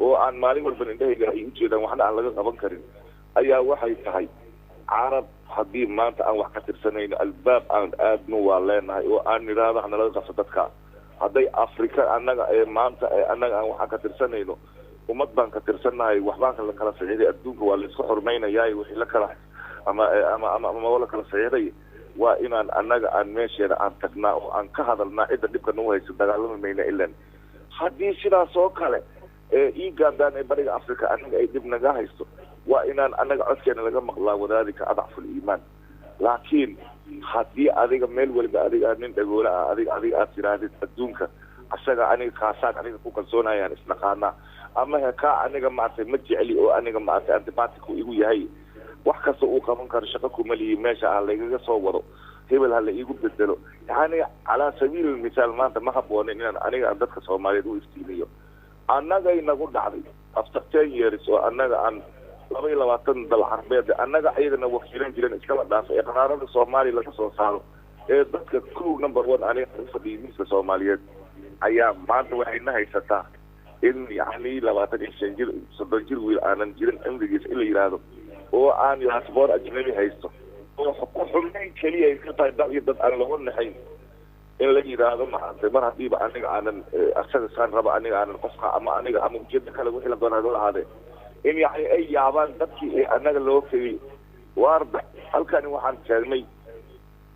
[SPEAKER 4] oo aan maalin walba indhahayga ay u jeedaan waxna aan laga qaban karin ayaa waxay tahay carab haddii maanta aan wax ka tirsanayno albaab aan aadno waa leenahay oo aan nidhaahdo hana laga qabso dadka hadday afrika annaga ee maanta ee annaga aan waxa ka tirsanayno ummad baan ka tirsanahay waxbaan la kala saxiiday adduunka waa la isku xurmaynayaa wixii la kala ama wala kala saxiiday waa inaan annaga aan meesheeda aan tagnaa oo aan ka hadalnaa cidda dhibka nagu hayso dagaalama mayna ilan haddii sidaas oo kale igaadaan ee bariga africa annaga ay dhib naga haysto waa inaan annaga codkeena laga maqlaa wadaadika adacful iimaan laakiin haddii adiga meel waliba adiga nin dhagoola ah adiga aad tirahdid adduunka asaga aniga kaasaan aniga ku kalsoonayaan isnaqaanaa ama kaa aniga maartay ma jecli oo aniga maartay antibiotic igu yahay wax kasta uu qaban karo shaqo kumaliyi meesha ah lagaga soo wado hebel ha la iigu bedelo yani calaa sabiili misaal maanta ma haboonin inaan aniga dadka soomaaliyeed u iftiimiyo annagay nagu dhacday after 10 years oo annaga aan 22 dal carbeed annaga ayagana wakiilan jireen iskala dhaafay ee qaraarada soomaaliya laga soo saaro ee dadka crew number 1 aniga fadhiimiska soomaaliyeed ayaa maanta waxayna haysataa in yani 25 jir 30 jir wiil aanan jirin cimrigiisa in la yidhaahdo oo aan passport ajnabi haysto oo ku xubnayn keliya ay ka tahay dad iyo dad aan lagu naxayn in la yidhaahdo maanta mar hadiiba aniga aanan asaga saan raba aniga aanan qofka ama aniga ama ujeeda kale wixii la doonaado lahaade in yani ay yaabaan dadkii ee annaga loo tegay waarda halkani waxaan sheegnay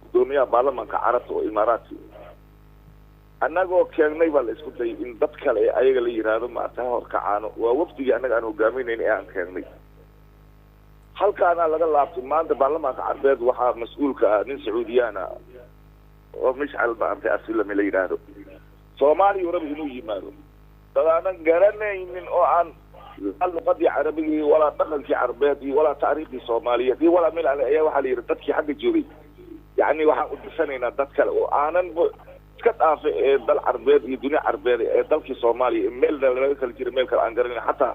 [SPEAKER 4] gudoomiyaha baarlamaanka carabta oo imaaraadki annagoo keenay baa la isku dayay in dad kale ee ayaga la yidhaahdo maanta horkacaano waa wafdigii annaga aan hogaaminayn ee aan keenay halkaana laga laabtay maanta baarlamaanka carbeed waxaa mas-uulka ah nin sacuudiyaana oo mishcal maartay asilami la yidhaahdo soomaaliya raba inuu yimaado dad aanan garanaynin oo aan luqadii carabigii walaa dhaqankii carbeed iyo walaa taariikhdii soomaaliyeed iyo walaa meel ale ayaa waxaa la yidhi dadkii xagga joogay yani waxaan u dirsanaynaa dad kale oo aanan iska dhaafay ee dal carbeed iyo dunia carbeed ee dalkii soomaaliya meel laga kala jira meel kale aan garanayn xataa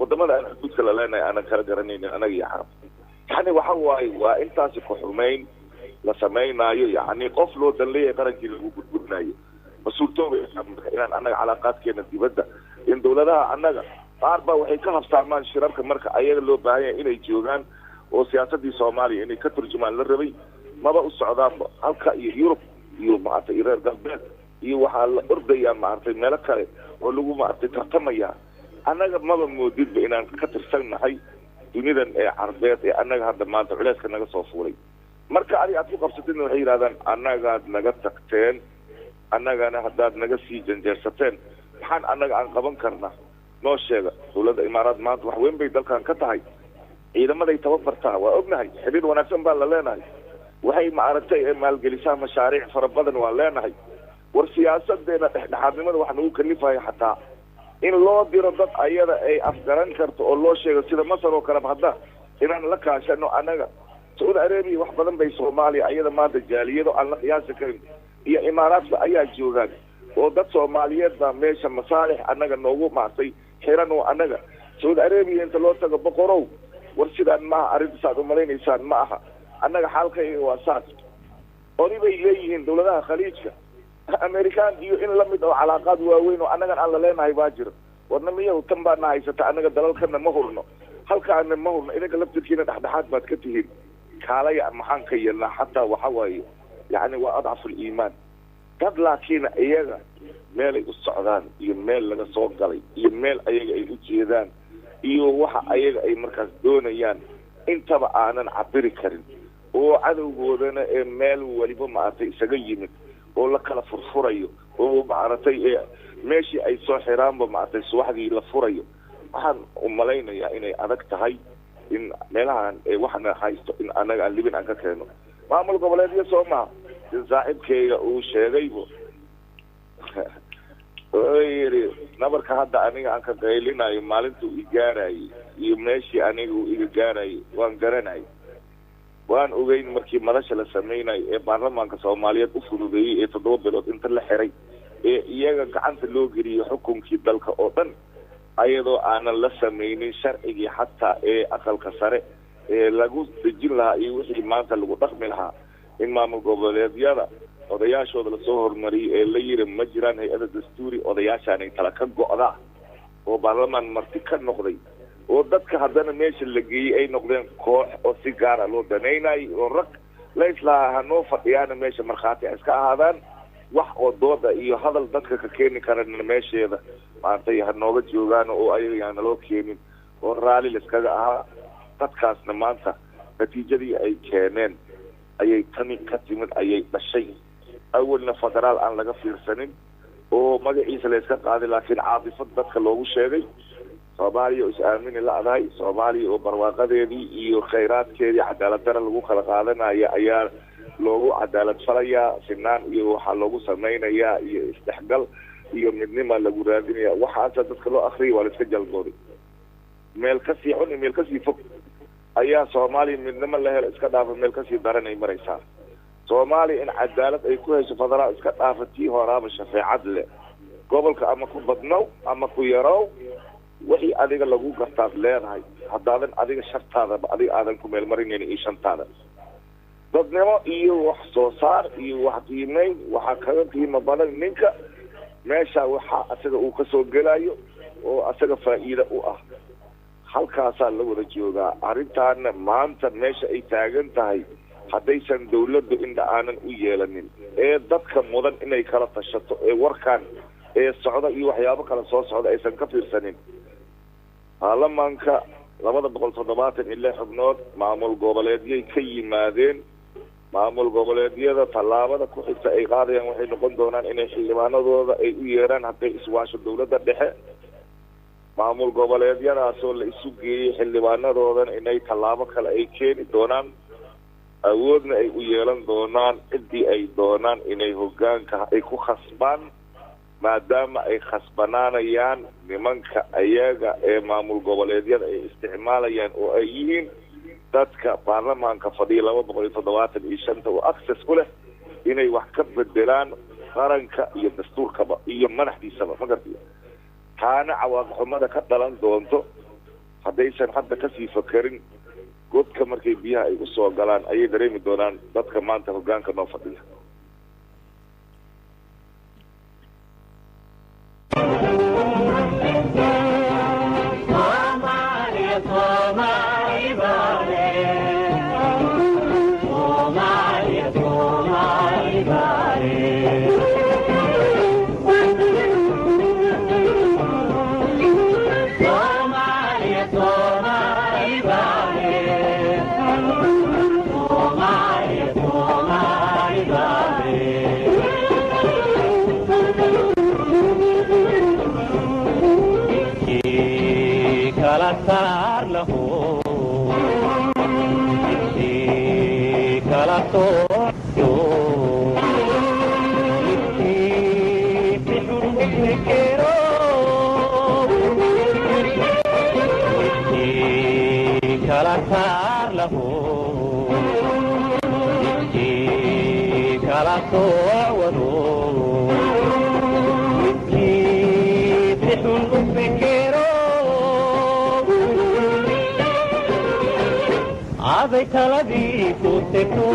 [SPEAKER 4] wadamada aan xuduudka la leenahay aanan kala garanaynin anaga iyo carab yani waxa waaye waa intaasi ku xumayn la samaynaayo yani qof loo dan leeyahay qarankii lagu gudgudnaayo mas-uultoobaysa marka inaan annaga calaaqaadkeena dibadda in dawladaha annaga qaar baa waxay ka habsaamaan shirarka marka ayaga loo baahan yahay inay joogaan oo siyaasadii soomaaliya inay ka turjumaan la rabay maba u socdaanba halka iyo yurub iyo maarta iyo reer galbeed iyo waxaa la ordayaa maaragtay meelo kale oo lagu maaragtay tartamaya annaga maba moodidba inaan ka tirsannahay dunidan ee carbeed ee annaga hadda maanta culeyska naga soo fuulay marka adiga aad ku qabsatidna waxay yidhahdaan annagaad naga tagteen annagana haddaad naga sii janjeersateen maxaan annaga aan qaban karnaa noo sheega dowladda imaaraad maanta wax weyn bay dalkan ka tahay ciidamaday tababartaa waa ognahay xiriir wanaagsan baa la leenahay waxay maaragtay maalgelisaa mashaariic fara badan waa leenahay war siyaasadeena dhexdhexaadnimada wax nagu kalifaya xataa in loo diro dad ayada ay afgaran karto oo loo sheego sida masar oo kale hadda inaan la kaashano annaga sacuudi arabiya wax badan bay soomaaliya ayada maanta jaaliyado aan la qiyaasi karin iyo imaaraadka ayaa joogaan oo dad soomaaliyeed baa meesha masaalix annaga noogu maartay xiran oo annaga sacuudi arabiya inta loo tago boqorow war sidaan maaha arrinta saad umalaynaysaan ma aha annaga xaalkayga waa saas odi bay leeyihiin dowladaha khaliijka amerikaan iyo in lamid oo calaaqaad waaweyn oo annagan aan la leenahay baa jira warna miyahu tan baana haysata annaga dalalkana ma hurno halkaana ma hurno idinka laftirkiina dhexdhexaad baad ka tihiin kaalaya maxaan ka yeelnaa xataa waxa waaye yacni waa adcafu liimaan dad laakiina iyaga meelay u socdaan iyo meel laga soo galay iyo meel ayaga ay u jeedaan iyo waxa ayaga ay markaas doonayaan intaba aanan cabiri karin oo cadowgoodana ee meel waliba maaragtay isaga yimid oo la kala furfurayo oo maaragtay meeshii ay soo xiraanba maaragtay subaxdii la furayo waxaan u malaynayaa inay adag tahay in meelahan waxna haysto in annaga aan libin aan ka keeno maamul goboleedyo soo maha in saaxiibkeyga uu sheegaybo oo yidhi nabarka hadda aniga aan ka qaylinayo maalintuu i gaarayay iyo meeshii aniga uu iga gaarayay waan garanay waan ogeyn markii madasha la samaynayo ee baarlamaanka soomaaliyeed u fududeeyey ee 7 bilood inta la xiray ee iyaga gacanta loo geliyey xukunkii dalka oo dhan ayadoo aanan la samaynin sharcigii xataa ee aqalka sare ee lagu dejin lahaa iyo wixii maanta lagu dhaqmi lahaa in maamul goboleedyada odayaashooda lasoo hormariyey ee la yiri ma jiraan hay-ada dastuuri odayaashaanay tala ka go'da oo baarlamaan marti ka noqday oo dadka haddana meesha la geeyey ay noqdeen koox oo si gaara loo danaynayo oo rag layslaha hanoo fadhiyaana meesha markhaati ay iska ahaadaan wax oo dooda iyo hadal dadka ka keeni karana meesheeda maantay ha nooga joogaan oo ayaga yaana loo keenin oo raalli laiskaga ahaa dadkaasna maanta natiijadii ay keeneen ayay tani ka timid ayay dhashay awalna federaal aan laga fiirsanin oo magaciisa la iska qaaday laakiin caadifad dadka loogu sheegay soomaaliya oo is-aamini la-dahay soomaaliya oo barwaaqadeedii iyo khayraadkeedii cadaalad dara lagu kala qaadanaya ayaa loogu cadaalad falayaa sinaan iyo waxaa loogu samaynayaa iyo isdhexgal iyo midnima lagu raadinaya waxaasa dadka loo akriyay waa la iska jalbooday meel kasii xun iyo meel kasii fog ayaa soomaaliya midnimo la helo iska dhaafa meel kasii daranay maraysaa soomaaliya in cadaalad ay ku hesho federaal iska dhaafa tii horaaba shafeecad leh gobolka ama ku badnow ama ku yarow wixii adiga lagu gartaad leedahay haddaadan adiga shartaadaba adiga aadan ku meelmarinayn iyo shantaada dadnimo iyo wax soo saar iyo wax qiimeyn waxaa kaga qiimo badan ninka meesha waxa asaga uu kasoo gelayo oo asaga faa'iido u ah halkaasaa la wada joogaa arrintaana maanta meesha ay taagan tahay haddaysan dawladdu indha aanan u yeelanin ee dadka mudan inay kala tashato ee warkaan ee socda iyo waxyaabo kale soo socda aysan ka fiirsanin baarlamaanka 276 xubnood maamul goboleedyay ka yimaadeen maamul goboleedyada tallaabada ku xigta ay qaadayaan waxay noqon doonaan inay xildhibaanadooda ay u yeeraan hadday iswaasho dawladda dhexe maamul goboleedyadaasoo la isu geeyey xildhibaanadoodana inay tallaabo kale ay keeni doonaan awoodna ay u yeelan doonaan ciddii ay doonaan inay hoggaanka ay ku khasbaan maadaama ay khasbanaanayaan nimanka ayaga ee maamul goboleedyada ay isticmaalayaan oo ay yihiin dadka baarlamaanka fadhiya 275 oo access ku leh inay wax ka bedelaan qaranka iyo dastuurkaba iyo madaxdiisaba magartiya taana cawaaqixumada ka dhalan doonto haddaysan hadda kasii fakerin godka markay biyaha ay usoo galaan ayay dareemi doonaan dadka maanta hoggaanka noo fadhiya
[SPEAKER 6] kala sooco midkii si xun u fikiro midkii kala saar lahu midkii kala soocwado midkii si xun u fikiro aday taladii ku tegto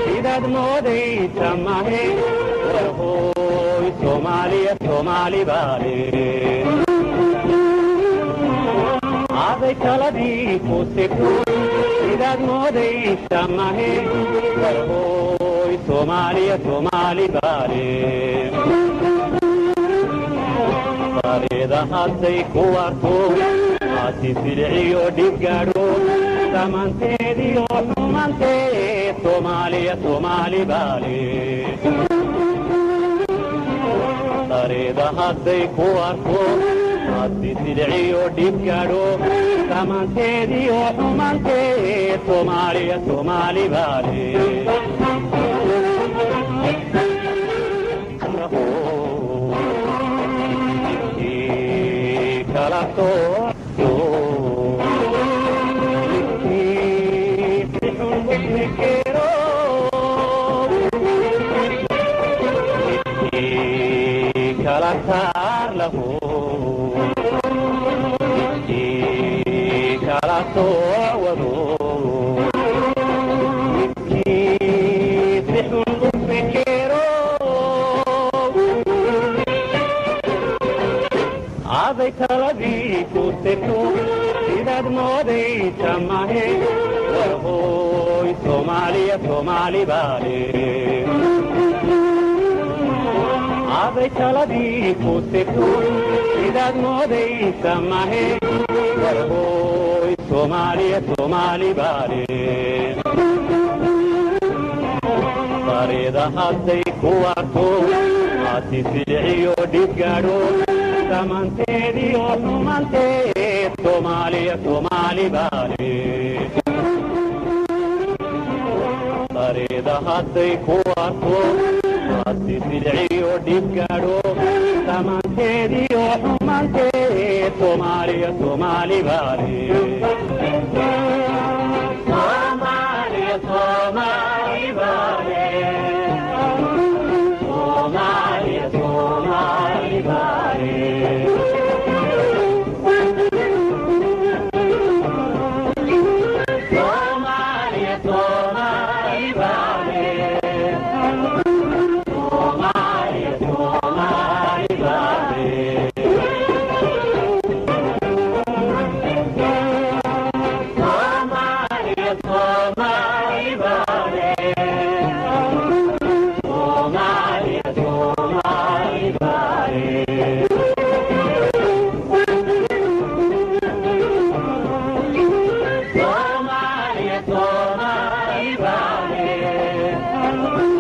[SPEAKER 6] sidaad moodaysa mahe warhooy soomaaliya soomaali baale aday taladii ku tegto sidaad moodaysa mahe warhooy soomaaliya soomaali baale bareeda hadday ku warto aasi silciyo dhib gaadho dhammaanteediyo xumaanteed soomaaliya soomaali baale bareeda hadday ku warto aasi silciyo dhib gaadho dhammaanteediyo xumaanteed soomaaliya soomaali baale kala sooco midkii si xun u fikiro midkii kala saar lahu midkii kala soocwado midkii si xun u fikiro aday taladii ku tegto sidaad moodaysa mahe warhooy soomaaliya soomaali baale aday taladii ku tegto sidaad moodaysa mahe warhooy soomaaliya soomaali baale bareeda hadday ku warto aasi silciyo dhib gaadho dhammaanteediyo xumaanteed soomaaliya soomaali baale bareeda hadday ku warto aasi silciyo dhib gaadho dhammaanteediyo xumaanteed soomaaliya soomaali baale soomaaliya soomaali baale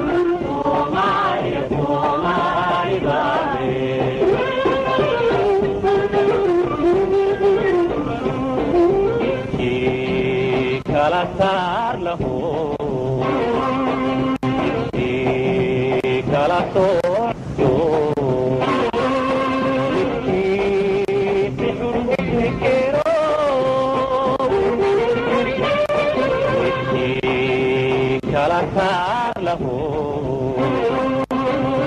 [SPEAKER 6] soomaaliya soomaali baale kala saar lahu midkii kala sooco midkii si xun u fikiro midkii kala saar lahu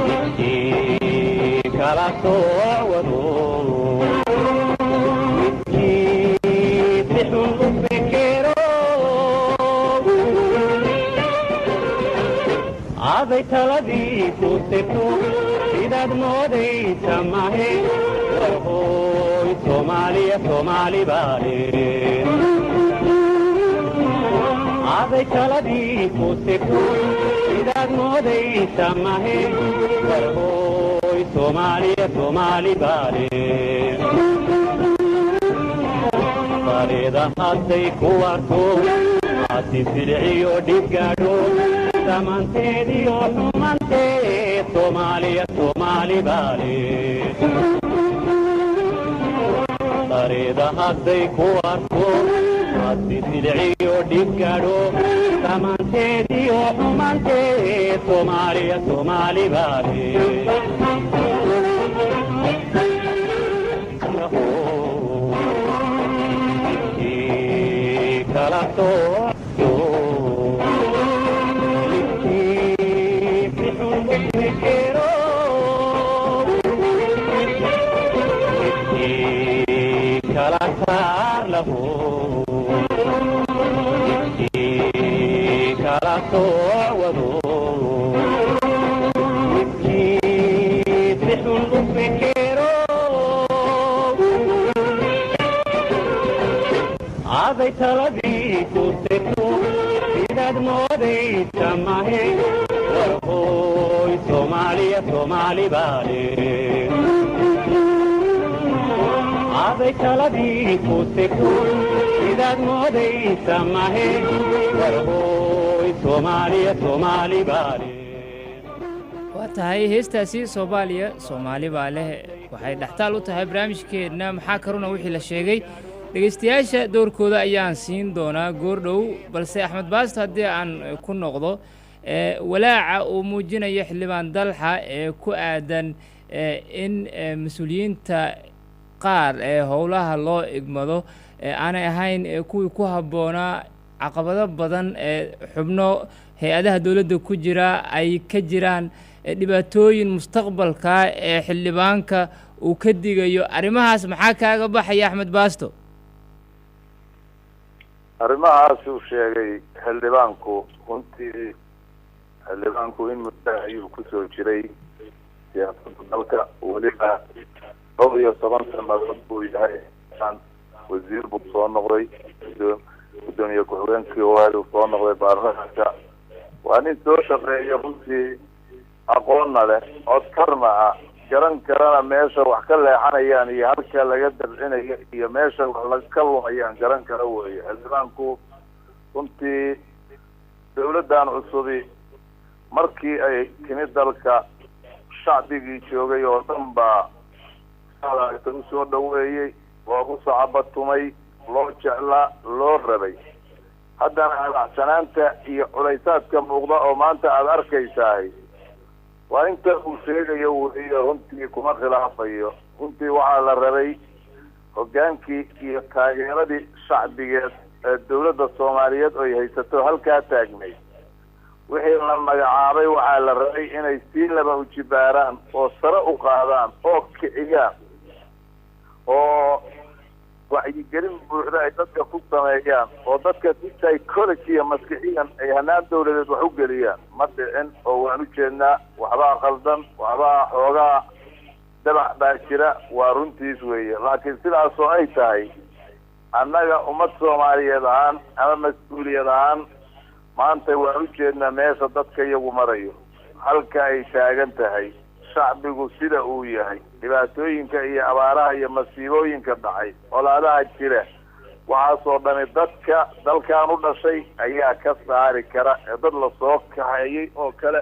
[SPEAKER 6] midkii kala soocwado midkii si xun u fikiro aday taladii ku tegto sidaad moodaysa mahe warhooy soomaaliya soomaali baale aday taladii ku tegto sidaad moodaysa mahe warhooy soomaaliya soomaali baale bareeda hadday ku warto aasi silciyo dhib gaadho dhammaanteediyo xumaanteed soomaaliya soomaali baale bareeda hadday ku warto aasi silciyo dhib gaadho dhammaan inteedii oo xumaantee Soomaaliya Soomaali baale kala sooco kala saar lahu kala soowado midkii si xun u fikiro aday taladii ku tegto sidaad moodaysa mahe warhooy Soomaaliya Soomaali baale aday taladii ku tegto sidaad moodaysa mahe warhooy Soomaaliya Soomaali baale
[SPEAKER 2] waa tahay heestaasi Soomaaliya Soomaali baale waxay dhaxtaal u tahay barnaamijkeena maxaa karuna wixii la sheegay dhegeystayaasha doorkooda ayaan siin doonaa goordhow balse Axmed Baasto haddii aan ku noqdo walaaca uu muujinayo xildhibaan Dalxa ee ku aadan in mas'uuliyiinta qaar ee howlaha loo igmado aanay ahayn kuwii ku habboonaa caqabado badan ee xubno hay-adaha dowladda ku jira ay ka jiraan dhibaatooyin mustaqbalka ee xildhibaanka uu ka digayo arrimahaas maxaa kaaga baxaya Axmed Baasto
[SPEAKER 4] arrimahaas uu sheegay xildhibaanku runtii xildhibaanku in muddo ayuu kusoo jiray siyaasadda dalka weliba 17 sannadood buu yahay wasiir buu soo noqday gudoomiye ku-xigeenkii uu soo noqday baarlamaanka waa nin soo shaqeeya runtii aqoonna leh cod karma ah garan karana meesha wax ka leexanayaan iyo halka laga dabcinayo iyo meesha wax ka lumayaan garan kara weeye xildhibaanku runtii dowladdan cusubi markii ay timid dalka shacbigii joogay oo dhan baa u soo dhaweeyey loogu sacabatumay loo jeclaa loo rabay haddana adacsanaanta iyo culaysaadka muuqda oo maanta aada arkaysahay waa inta uu sheegayo weeye runtii kuma khilaafayo runtii waxaa la rabay hoggaankii iyo taageeradii shacbigeed ee dowladda Soomaaliyeed oo ay haysato halkaa taagnayd wixii la magacaabay waxaa la rabay inay sii laba u jibaaraan oo sare u qaadaan oo kiciyaan oo wacyigelin buuxda ay dadka ku sameeyaan oo dadka si psychology iyo maskixiyan ay hanaan dowladeed wax u geliyaan ma dhicin oo waan u jeednaa waxbaa qaldan waxbaa xoogaa dabac baa jira waa runtiis weeye laakiin sidaasoo ay tahay annaga ummad Soomaaliyeed ahaan ama mas-uuliyad ahaan maanta waan u jeednaa meesha dadka iyagu marayo halka ay taagan tahay shacbigu sida uu yahay dhibaatooyinka iyo abaaraha iyo masiibooyinka dhacay colaadaha jira waxaasoo dhani dadka dalkan u dhashay ayaa ka saari kara ee dad lasoo kaxeeyey oo kale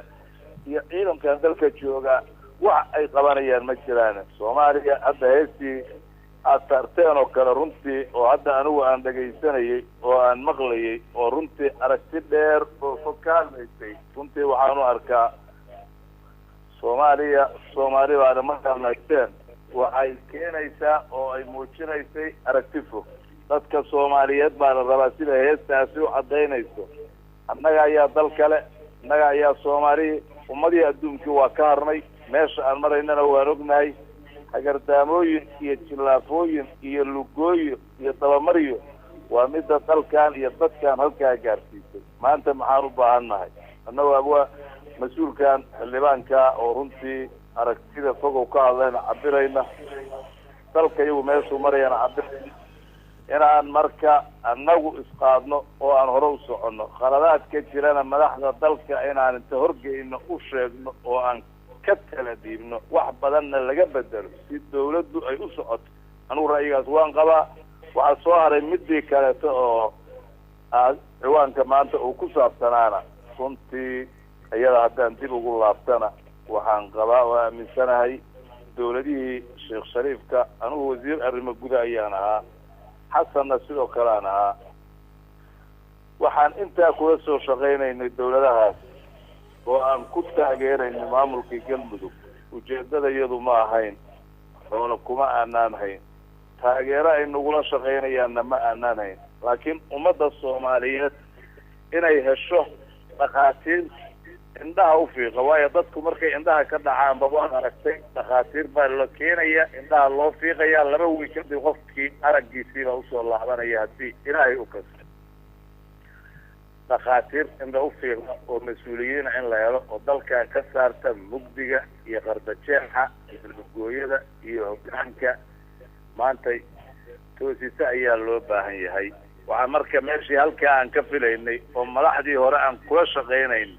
[SPEAKER 4] iyo ciidankan dalka jooga wax ay qabanayaan ma jiraan Soomaaliya hadda heestii aad saarteen oo kale runtii oo hadda anigu aan dhagaysanayay oo aan maqlayay oo runtii aragti dheer oo fokaanaysay runtii waxaan u arkaa Soomaali baana markaan naagteen waxay keenaysaa oo ay muujinaysay aragti fog dadka Soomaaliyeed baana rabaa sida heestaasi u cadaynayso annaga ayaa dal kale annaga ayaa Soomaali ummadii adduunkii waa ka harnay meesha aan maraynana waan ognahay hagardaamooyin iyo jilaafooyin iyo lugooyin iyo dabamaryo waa midda dalkan iyo dadkan halkaa gaarsiisay maanta maxaan u baahannahay annagu waa mas-uulkan xildhibaanka oo runtii aragtida fogow ka hadlayna cabirayna dalka iyagu meeshuu marayana cabirayna inaan marka annagu isqaadno oo aan hore u soconno khaladaadka jirana madaxda dalka inaan inta horgeyno u sheegno oo aan ka tala dhiibno wax badanna laga bedelo si dawladdu ay u socoto anigu ra'yigaas waan qabaa waxaa soo haray midii kaleeto oo ciwaanka maanta uu ku saabsanaana runtii iyada haddaan dib ugu laabtana waxaan qabaa oo aaminsanahay dawladihii sheekh shariifka anigu wasiir arrimo guda ayaan ahaa xasanna sidoo kale aan ahaa
[SPEAKER 5] waxaan intaa kula soo shaqaynaynay dawladahaas oo aan ku taageeraynay maamulkii galmudug ujeeddada iyadu ma ahayn oona kuma aanaan hayn taageero ay nagula shaqaynayaanna ma aanaan hayn laakiin ummadda soomaaliyeed inay hesho dhakhaatiir indhaha u fiiqa waayo dadku markay indhaha ka dhacaanba waan aragtay dhakhaatiir baa la keenaya indhaha loo fiiqaya 2 wiil kadib qofkii araggiisiiba usoo laabanaya haddii ilaahay u kasta dhakhaatiir indha u fiiqa oo mas-uuliyiina in la helo oo dalkan ka saarta mugdiga iyo qardajeexa iyo lugooyada iyo hoggaanka maanta toosisa ayaa loo baahan yahay waxaa marka meeshii halkaa aan ka filaynay oo madaxdii hore aan kula shaqaynayn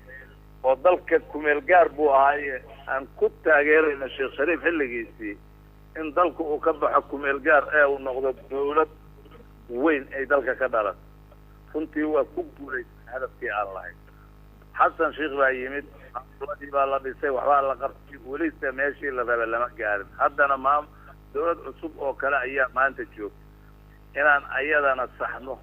[SPEAKER 5] oo dalka kumeel gaar buu ahaaye aan ku taageerayna sheekh shariif xilligiisii in dalku uu ka baxo kumeel gaar ee uu noqdo dawlad weyn ay dalka ka dhalan runtii waa ku guulaysay hadafkii aan lahayn xasan sheekh baa yimid dawladii baa la dhisay waxbaa la qabtay welise meeshii la rabay lama gaarin haddana dawlad cusub oo kale ayaa maanta joogta inaan ayadana saxno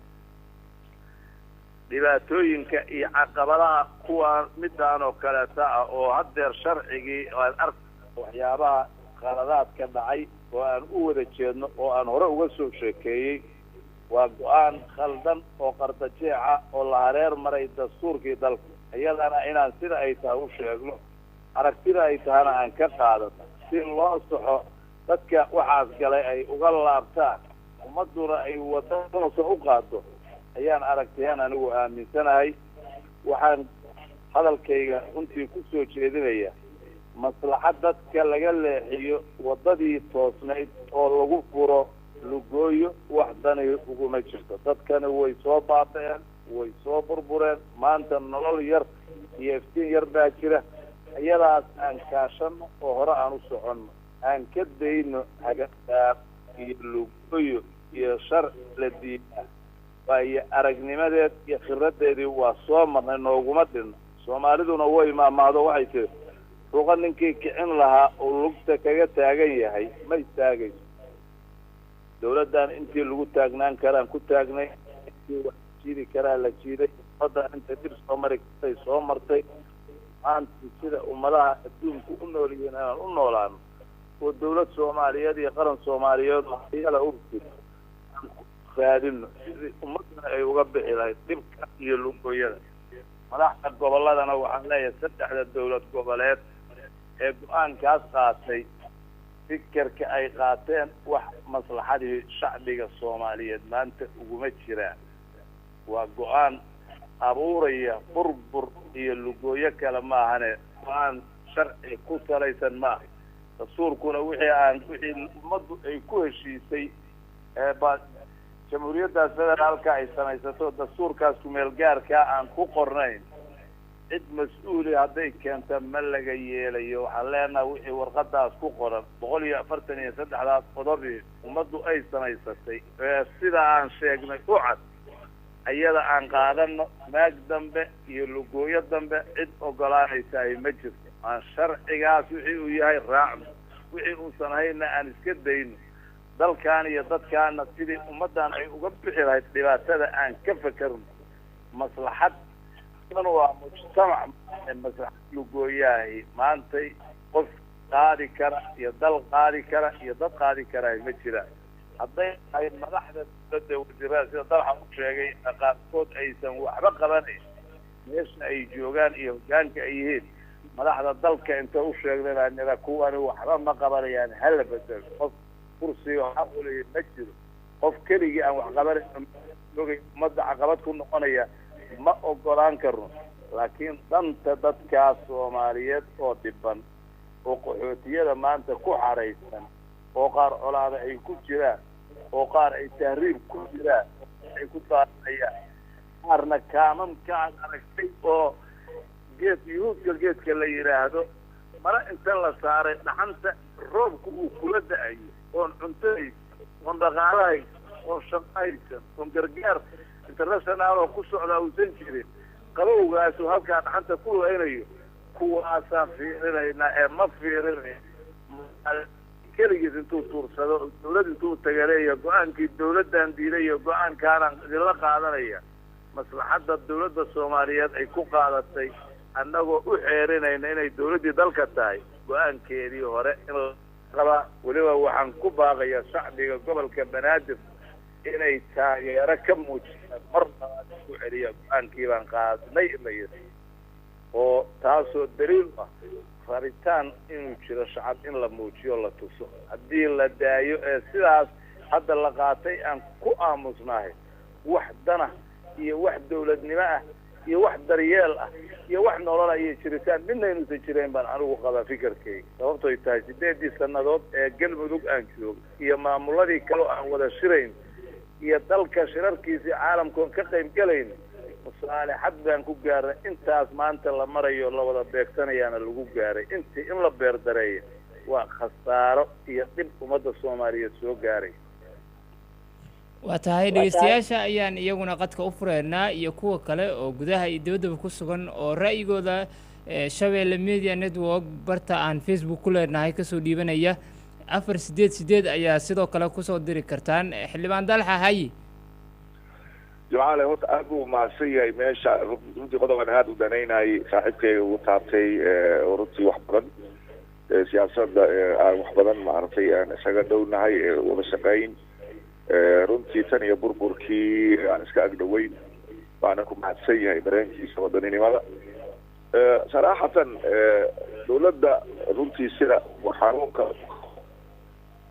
[SPEAKER 5] dhibaatooyinka iyo caqabadaha kuwa midaan oo kaleeta ah oo haddeer sharcigii aan waxyaabaha qaladaadka dhacay oo aan u wada jeedno oo aan hore uga soo sheekeeyey waa go-aan khaldan oo qardajeeca oo la hareer maray dastuurkii dalka iyadana inaan sida ay tahay u sheegno aragtida ay tahana aan ka qaadano si loo saxo dadka waxaas galay ay uga laabtaan ummaduna ay wadadoosa u qaado ayaan aragtayaan anigu aaminsanahay waxaan hadalkayga runtii ku soo jeedinaya maslaxad dadka laga leexiyo wadadii toosnayd oo lagu furo lugooyo wax dani uguma jirto dadkani way soo baaba'een way soo burbureen maanta nolol yar iyo iftiin yar baa jira iyadaas aan kaashano oo hore aan u soconno aan ka dayno hagaag iyo lugooyo iyo shar la diidaa waayo aragnimadeed iyo khibradeedii waa soo marnay nooguma dhinno soomaaliduna way maamaado waxay tiri ruqa ninkii kicin lahaa oo lugta kaga taagan yahay ma istaagayso dawladdan intii lagu taagnaan karaan ku taagnay intii wax jiidi karaa la jiiday ummadda inta dib soo mari kartay soo martay maanta sida ummadaha adduunku u nool yihiin inaan u noolaano oo dawlad soomaaliyeed iyo qaran soomaaliyeed oo hayala u jiro raadino sidii ummadana ay uga bixi lahayd dhibka iyo lugooyada madaxda gobolladana waxaan leeyahay 3 dawlad goboleed ee go-aankaas qaatay fikirka ay qaateen wax maslaxadii shacbiga soomaaliyeed maanta uguma jiraan waa go-aan abuuraya burbur iyo lugooyo kale maahane go-aan sharci ku salaysan maaha dastuurkuna wixii ummaddu ay ku heshiisay jamhuuriyadda federaalka ay samaysato dastuurkaas kumeel gaarkaa aan ku qornayn cid mas-uuli hadday keenta ma laga yeelayo waxaan leenahay wixii warqadaas ku qoran 143 qodobii ummaddu ay samaysatay sida aan sheegnay u cad ayada aan qaadano maag dambe iyo lugooyo dambe cid ogolaanaysa ay ma jirto aan sharcigaas wixii uu yahay raacno wixii uusan hayna aan iska dayno dalkan iyo dadkaana sidii ummaddan ay uga bixi lahayd dhibaatada aan ka fakarno maslaxad waa mujtamac maslaxad lugooyahay maantay qof qaadi kara iyo dal qaadi kara iyo dad qaadi kara ma jiraan hadday ay madaxda dawladda wasiirada sida dalxa u sheegay qaarkood aysan waxba qabanayn meesha ay joogaan iyo hoggaanka ay yihiin madaxda dalka inta u sheegnay nida kuwani waxba ma qabanayaan hala bedel qof kursiga xaq u leeyahay ma jiro qof keligii aan wax qabanayn ummadda caqabad ku noqonaya ma ogolaan karno laakiin danta dadkaas soomaaliyeed oo dhiban oo qaxootiyada maanta ku xaraysan oo qaar colaada ay ku jiraan oo qaar ay tahriib ku jiraan ay ku taalayaan qaarna kaamamkaan aragtay oo geedka la yidhaahdo mara inta la saaray dhaxanta roobku uu kula da-ayo oon cuntahaysan oon dhaqaalahaysan oon shaqahaysan oon gargaar international oo ku socdaa uusan jirin qabowgaasu halkaa dhaxanta ku leynayo kuwaasaan fiirinaynaa ee ma fiirinayn keligiis intuu tuursado dawlad intuu tagaleeya go-aankii dawladdan diiday iyo go-aankaanaan idinla qaadanaya maslaxadda dawladda soomaaliyeed ay ku qaadatay annagoo u xeerinayna inay dawladdii dalka tahay go-aankeedii hore in rabaa weliba waxaan ku baaqayaa shacbiga gobolka banaadir inay taageero ka muujiyaan mar labaad ku celiya go-aankii baan qaadnay oo taasoo daliil ah raritaan inuu jiro shacab in la muujiyo la tuso haddii la daayo ee sidaas hadda la qaatay aan ku aamusnahay wax dana iyo wax dawladnimo ah iyo wax daryeel ah iyo wax nolol iyo jiritaan midna inuusan jirayn baan anigu qabaa fikirkayga sababtooy tahay 8 sannadood ee galmudug aan joogo iyo maamuladii kale aan wada shirayn iyo dalka shirarkiisii caalamkoon ka qayb galayn masaalixad baan ku gaaray intaas maanta la marayo la wada beegsanayaana lagu gaaray intii in la beerdareeyo waa khasaaro iyo dhib ummadda soomaaliyeed soo gaaray
[SPEAKER 1] waa tahay dhegeystayaasha ayaan iyaguna qadka u fureynaa iyo kuwa kale oo gudaha iyo dibaddaba ku sugan oo ra'yigooda Shabeelle Media Network barta aan Facebook ku leenahay kasoo dhiibanaya 488 ayaa sidoo kale kusoo diri kartaan xildhibaan Dalxa Hayi
[SPEAKER 4] جماعة هو أبو معصية ماشى رمتي قدوة هذا ودنينا صاحبك وطابتي ورمتي وحبرا سياسات وحبرا معرفية أنا سجدونا هاي ومسكين رمتي ثانية بربركي يعني سكاجدوين وأنا كم معصية برانكي سوى دنيني ماذا صراحة دولة رمتي سرا وحارونك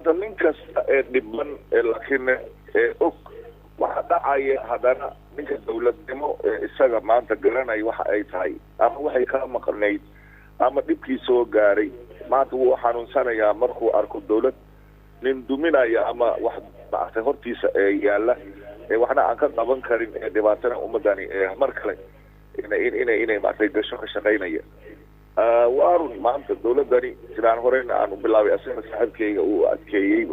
[SPEAKER 4] دمينك دبن لكن waxa dhacaya hadana ninka dawladnimo isaga maanta garanay waxa ay tahay ama waxay ka maqnayd ama dhibkii soo gaaray maanta uu xanuunsanayaa markuu arko dawlad nin duminaya ama wax bacay hortiisa yaala waxna aan ka qaban karin dhibaatana ummadani mar kale inay maantay gasho ka shaqeynaya waarun maanta dawladani sidaan horeyna aan u bilaabay asana saaxiibkayga uu adkeeyay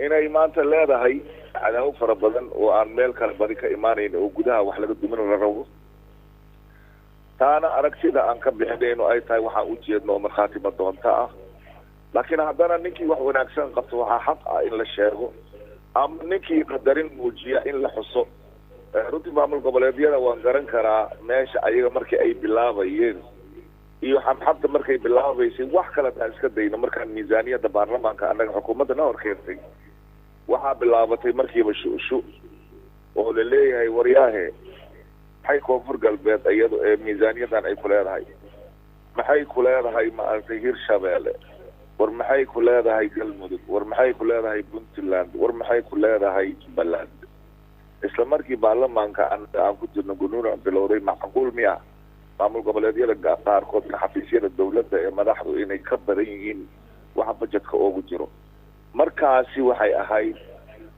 [SPEAKER 4] inay maanta leedahay عداو فربضن وأن ميل كان بديك إيمانين وجودها وحلقة دمنا الرو. تانا أركسيدا أنك بحدين وأي تاي وحا أوجيد نوم خاتمة دونتا. لكن هذانا نكي وحو ناكسان قصوها حق إلا الشيخ. أم نكي قدرين موجية إلا حصو. رتي بعمل قبلية وانقرن كرا ماشي أيها مركي أي بلاوة ين. iyo xabxabta markay bilaabaysay wax kala tahay iska dayna markaan miisaaniyada baarlamaanka anaga xukuumadda noo horkeentay waxaa bilaabatay markiiba shu oo la leeyahay waryaahe maxay koonfur galbeed iyadu miisaaniyadan ay ku leedahay maxay ku leedahay maartay Hirshabeelle war maxay ku leedahay galmudug war maxay ku leedahay puntland war maxay ku leedahay Jubbaland isla markii baarlamaanka aan ku jirno gunuuna bilowday macquul miya maamul goboleedyada qaarkood xafiisyada dawladda ee madaxdu inay ka badan yihiin waxa budgetka ugu jiro markaasi waxay ahayd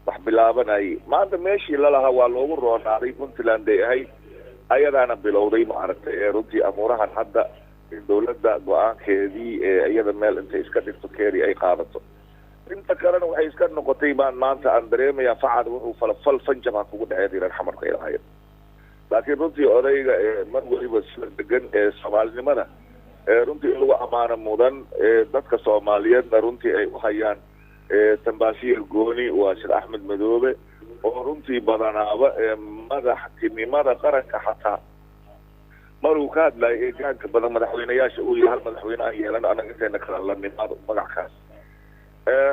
[SPEAKER 4] wax bilaabanay maanta meeshii la lahaa waa loogu roonaaday puntland ay ahayd ayadaana bilowday maaragtay runtii amuurahan hadda dawladda go'aankeedii iyada meel intay iska dhigto keeri ay qaadato inta kalena waxay iska noqotay baan maanta aan dareemayaa facad wuxuu falfal fanjab kugu dhacay diiran xamarka ilaahay laakiin runtii odayga mar waliba sida degan Soomaalinimada runtii lagu amaano mudan dadka Soomaaliyeedna runtii ay u hayaan tambaashiir gooni waa Sheekh Axmed Madoobe oo runtii badanaaba madaxtinimada qaranka xataa maruu ka hadlay gaanka badan madaxweynayaasha uu yahay madaxweyne aan yeelan anaga inteena kala la nimaado magackaas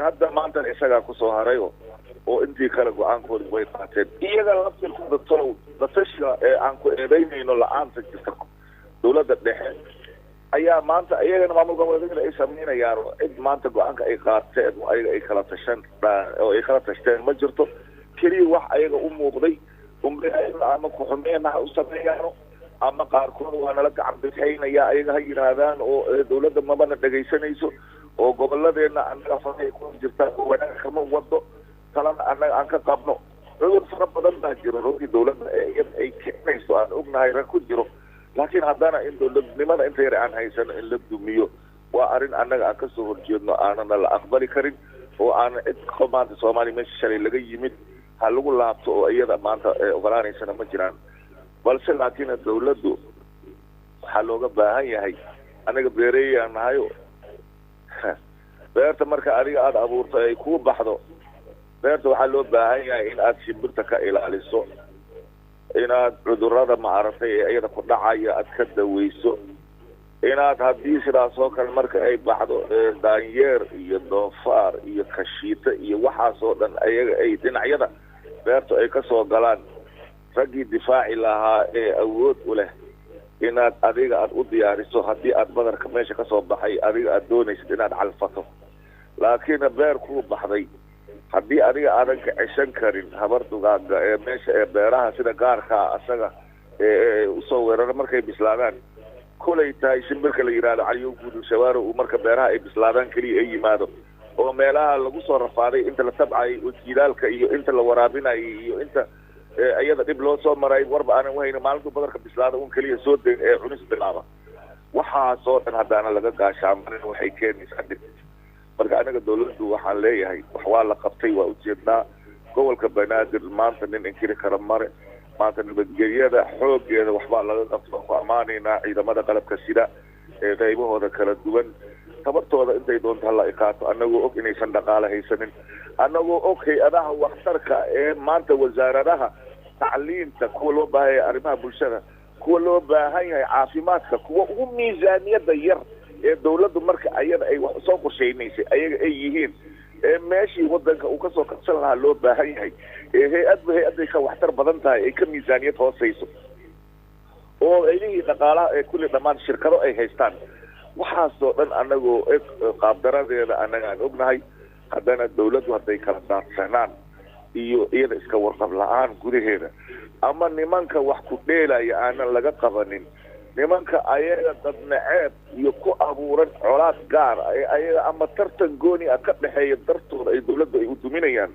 [SPEAKER 4] hadda maanta isaga ku soo haray oo intii kala go'aankooda way qaateen iyaga laftirkooda tolow dadasha aan ku eedaynayno la'aanta jirta dawladda dhexe ayaa maanta iyagana maamul goboleedyada ay sameynayaan cid maanta go'aanka ay qaateen oo ay kala tashteen ma jirto kaliya wax ayaga u muuqday ama ku xumeeyna u sameeyaan ama qaarkood waa nala gacan bixinaya ayaga ha yiraahdaan oo dawladda mabana dhageysanayso oo gobolladeena anaga fadhi ku jirta wanaag kama wado talana anaga aan ka qabno cudur fara badan baa jiro runtii dawladda ay keenayso aan ognahay rag ku jiro laakiin haddana in dawladnimada inta yar aan haysano in la dumiyo waa arrin anaga aan kasoo horjeedno aanana la aqbali karin oo aan cid maanta Soomaali meesha shalay laga yimid ha lagu laabto oo iyada maanta ogolaanaysana ma jiraan balse laakiin dawladdu waxaa looga baahan yahay anaga beereeyaan nahayo beerta marka adiga aad abuurto ay ku baxdo beerta waxaa loo baahan yahay in aad shimbirta ka ilaaliso inaad cudurrada maaragtay ee iyada ku dhacaya aad ka daweyso inaad haddii sidaas oo kale marka ay baxdo daanyeer iyo doofaar iyo kashiita iyo waxaasoo dhan ayaga ay dhinacyada beertu ay kasoo galaan raggii difaaci lahaa ee awood u leh inaad adiga aad u diyaariso haddii aad badarka meesha kasoo baxay adiga aad doonaysid inaad calfato laakiin beer kuu baxday haddii adiga aadan ka ceshan karin habar dugaaga ee meesha ee beeraha sida gaarkaa asaga usoo weeraro markay bislaadaan kulay tahay shimbirka la yidhaahdo caliyow guudul shawaaro uu marka beeraha ay bislaadaan keliya ay yimaado oo meelaha lagu soo rafaaday inta la tabcayay oo jiilaalka iyo inta la waraabinayay iyo inta iyada dhib loo soo maray warba aanan wahayna maalintuu badarka bislaada un keliya soo deg ee cunis bilaaba waxaasoo dhan haddaana laga gaashaamanin waxay keenaysaa dhib marka anaga dawladdu waxaan leeyahay wax waa la qabtay waa ujeednaa gobolka banaadir maanta nin inkiri kara mare maanta nabadgelyada xoogeeda waxbaa laga qabto ku ammaanaynaa ciidamada qalabka sida ee qaybahooda kala duwan tabartooda intay doonto hala ikaato annagoo og inaysan dhaqaale haysanin annagoo og hay-adaha waxtarka ee maanta wasaaradaha tacliinta kuwa loo baahan yahay arrimaha bulshada kuwa loo baahan yahay caafimaadka kuwa ugu miisaaniyada yar ee dawladdu marka ayada ay wax soo qorshaynaysay ayaga ay yihiin ee meeshii wadanka uu kasoo kabsan lahaa loo baahan yahay ee hay-adday ka waxtar badan tahay ay ka miisaaniyad hoosayso oo aydihii dhaqaalaha ee kulli dhammaan shirkado ay haystaan waxaasoo dhan anagoo qaabdaradeeda annaga aan ognahay haddana dawladdu hadday kala daadsanaan iyo iyada iska warqab la-aan gudaheeda ama nimanka wax ku dheelaya aanan laga qabanin nimanka ayaga dad naceeb iyo ku abuuran colaad gaar ee ayaga ama tartan gooni ah ka dhexeeya dartooda ay dawladda ay u duminayaan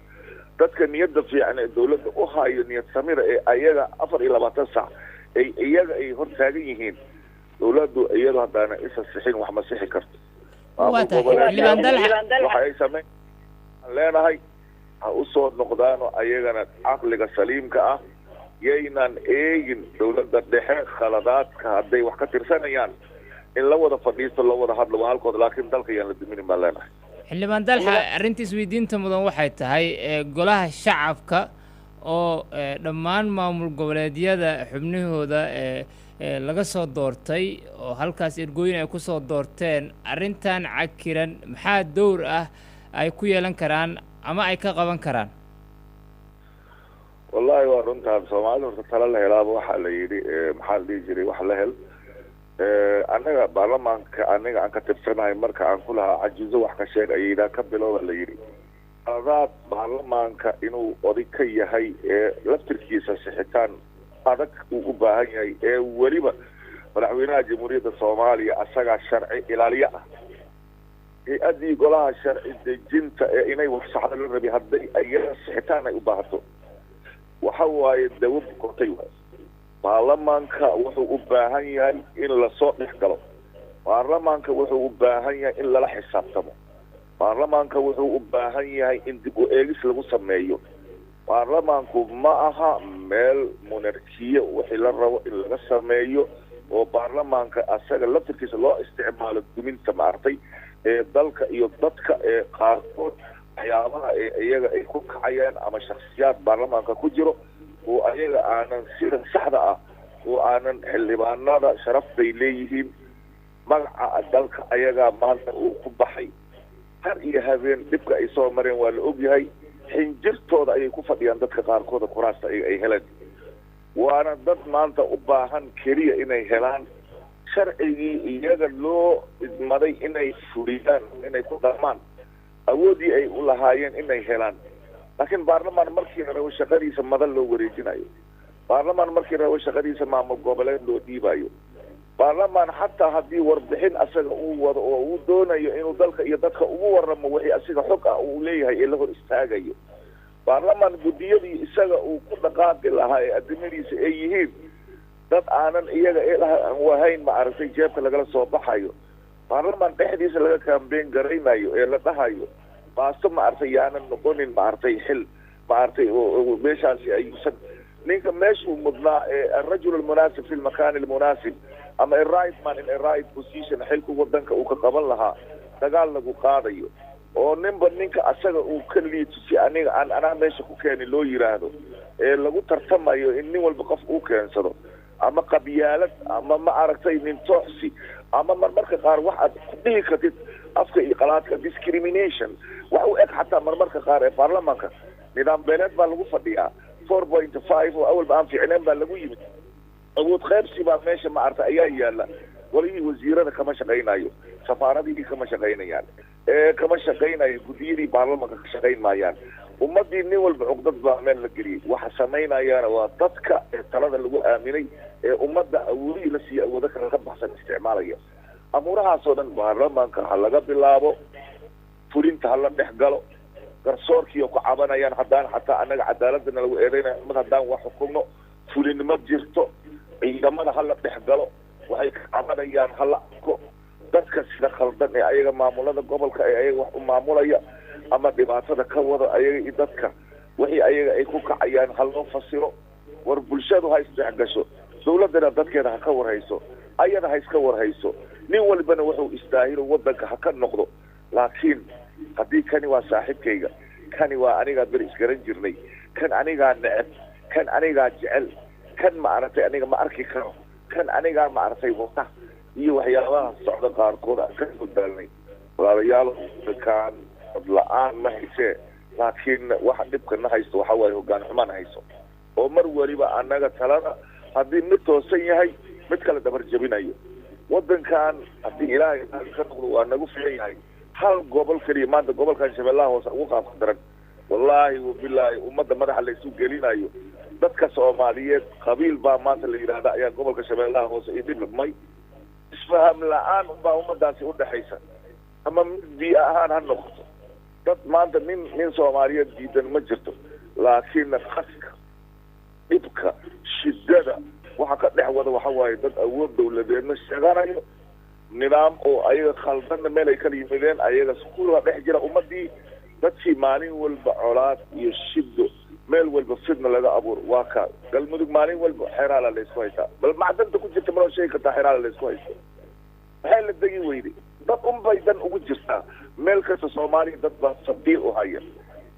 [SPEAKER 4] dadka niyadda fiican ee dawladda u hayo niyad samira ee ayaga 24 saac ay iyaga ay hor taagan yihiin dawladdu iyadu haddaana isa sixin wax ma sixi karto waxay sameyn leenahay ha usoo noqdaano ayagana caqliga saliimka ah yaynan eegin dawladda dhexe khaladaadka hadday wax ka tirsanayaan in la wada fadhiisto la wada hadlo waa halkooda laakiin dalka yaan la duminin baan leenahay
[SPEAKER 1] xildhibaan dalxa arrintiis weydiinta mudan waxay tahay golaha shacabka oo dhammaan maamul goboleedyada xubnahooda laga soo doortay oo halkaas ergooyin ay ku soo doorteen arrintan cakiran maxaa dowr ah ay ku yeelan karaan ama ay ka qaban karaan
[SPEAKER 4] wallahi waa runtaan soomaalida horta tala la helaaba waxaa la yidhi maxaa la dhihi jiray wax la hel annaga baarlamaanka aniga aan ka tirsanahay marka aan ku lahaa cajizo wax ka sheeg ayaydaa ka bilowda la yidhi adaad baarlamaanka inuu oday ka yahay laftirkiisa sixitaan adag uu u baahan yahay weliba madaxweynaha jamhuuriyadda soomaaliya asagaa sharci ilaaliye ah hay-addii golaha sharci dejinta inay wax saxda la rabi hadday ayaga sixitaan ay u baahato waxa waaye dawo kortay waay baarlamaanka wuxuu u baahan yahay in lasoo dhex galo baarlamaanka wuxuu u baahan yahay in lala xisaabtamo baarlamaanka wuxuu u baahan yahay in dib u eegis lagu sameeyo baarlamaanku ma aha meel monarkiya wixii la rabo in laga sameeyo oo baarlamaanka asaga laftirkiisa loo isticmaalo duminta maartay ee dalka iyo dadka ee qaarkood waxyaabaha iyaga ay ku kacayaan ama shakhsiyaad baarlamaanka ku jiro oo ayaga aanan sida saxda ah oo aanan xildhibaanada sharaf bay leeyihiin magaca dalka ayagaa maanta uu ku baxay har iyo habeen dhibka ay soo mareen waa la ogyahay xinjirtooda ayay ku fadhiyaan dadka qaarkooda kuraasta ay heleen waana dad maanta u baahan keliya inay helaan sharcigii iyaga loo idmaday inay fuliyaan inay ku dhaqmaan awoodii ay u lahaayeen inay helaan laakiin baarlamaan markii rabo shaqadiisa madan loo wareejinayo baarlamaan markii rabo shaqadiisa maamul goboleed loo dhiibayo baarlamaan xataa haddii warbixin asaga uu wado oo uu doonayo inuu dalka iyo dadka ugu waramo wixii asiga xog ah uu leeyahay ee la hor istaagayo baarlamaan guddiyadii isaga uu ku dhaqaaqi lahaa ee adimadiisa ay yihiin dad aanan iyaga aan wahayn maaragtay jeebka lagala soo baxayo baarlamaan dhexdiisa laga kaambeyn garaynayo ee la dhahayo baasto maaragtay yaanan noqonin maaragtay xil maaragtay meeshaasi ayuusan ninka meeshuu mudnaa الرجل المناسب في المكان المناسب ama a right man in a right position xilka wadanka uu ka qaban lahaa dagaal lagu qaadayo oo ninba ninka asaga uu ka liito si aniga anaa meesha ku keeni loo yiraahdo ee lagu tartamayo in nin walba qof uu keensado ama qabyaalad ama ma aragtay nin tooxsi ama marmarka qaar wax aad ku dhihi kartid afka iyo qalaadka discrimination wax u eg xataa marmarka qaar ee baarlamaanka nidaam beeleed baa lagu fadhiyaa 4.5 oo awalba aan fiicneen baa lagu yimid awood qaybsi baa meesha ma aragtay ayaa yaala walihii wasiirada kama shaqaynayo safaaradihii kama shaqaynayaan kama shaqaynayo guddiyadii baarlamaanka ka shaqayn maayaan ummadii nin walba cugdad baa meel la geliyey waxa samaynayaana waa dadka ee talada lagu aaminay ee ummadda awoodihii la siiya awoodo kale ka baxsan isticmaalaya amuurahaasoo dhan baarlamaanka ha laga bilaabo fulinta ha la dhex galo garsoorkii oo ku cabanayaan haddaan xataa annaga cadaaladana lagu eedeynayo mid haddaan wax xukumno fulin ma jirto ciidamada ha la dhex galo waxay ka cabanayaan ha la arko dadka sida khaldan ee ayaga maamulada gobolka ee ayaga wax u maamulaya ama dhibaatada ka wada ayaga iyo dadka wixii ayaga ay ku kacayaan ha loo fasiro war bulshadu ha isdhex gasho dawladdana dadkeeda ha ka warhayso ayada ha iska warhayso nin walbana wuxuu istaahilo waddanka ha ka noqdo laakiin haddii kani waa saaxiibkayga kani waa anigaa beri isgaran jirnay kan anigaa neceb kan anigaa jecel kan ma aragtay aniga ma arki karo kan anigaa ma aragtay wata iyo waxyaabaha socda qaarkood aan ka soo daalnay walaalayaal dadkaan la-aan ma haysee laakiin waxa dhibkana haysto waxa waaye hoggaan xumaan hayso oo mar waliba annaga talada haddii mid toosan yahay mid kale dabar jabinayo waddankan haddii ilaahay ka noqdo waa nagu filan yahay hal gobol keliya maanta gobolkan shabeellaha hoose ugu qaabka daran wallaahi wabilaahi ummadda madaxa la isu gelinayo dadka soomaaliyeed qabiil baa maanta la yidhaahda ayaa gobolka shabeellaha hoose ii dhibmay isfaham la-aan unbaa ummadaasi udhexaysa ama mid biyo ahaan ha noqoto dad maanta nin soomaaliyeed diidan ma jirto laakiin qaska dhibka shiddada waxa ka dhex wada waxa waaye dad awood dawladeedna sheeganayo nidaam oo ayaga khaldanna meel ay kala yimideen ayaga iskuulka dhex jira ummadii dadkii maalin walba colaad iyo shiddo meel walba fidna laga abuuro waa ka galmudug maalin walba xeraala la isku haysaa bal macdanta ku jirta maloo sheegi kartaa xeraala la isku haysto maxay la degi weyday dad unbay dan ugu jirtaa meel kasta soomaaliya dad baa sabdiir u haya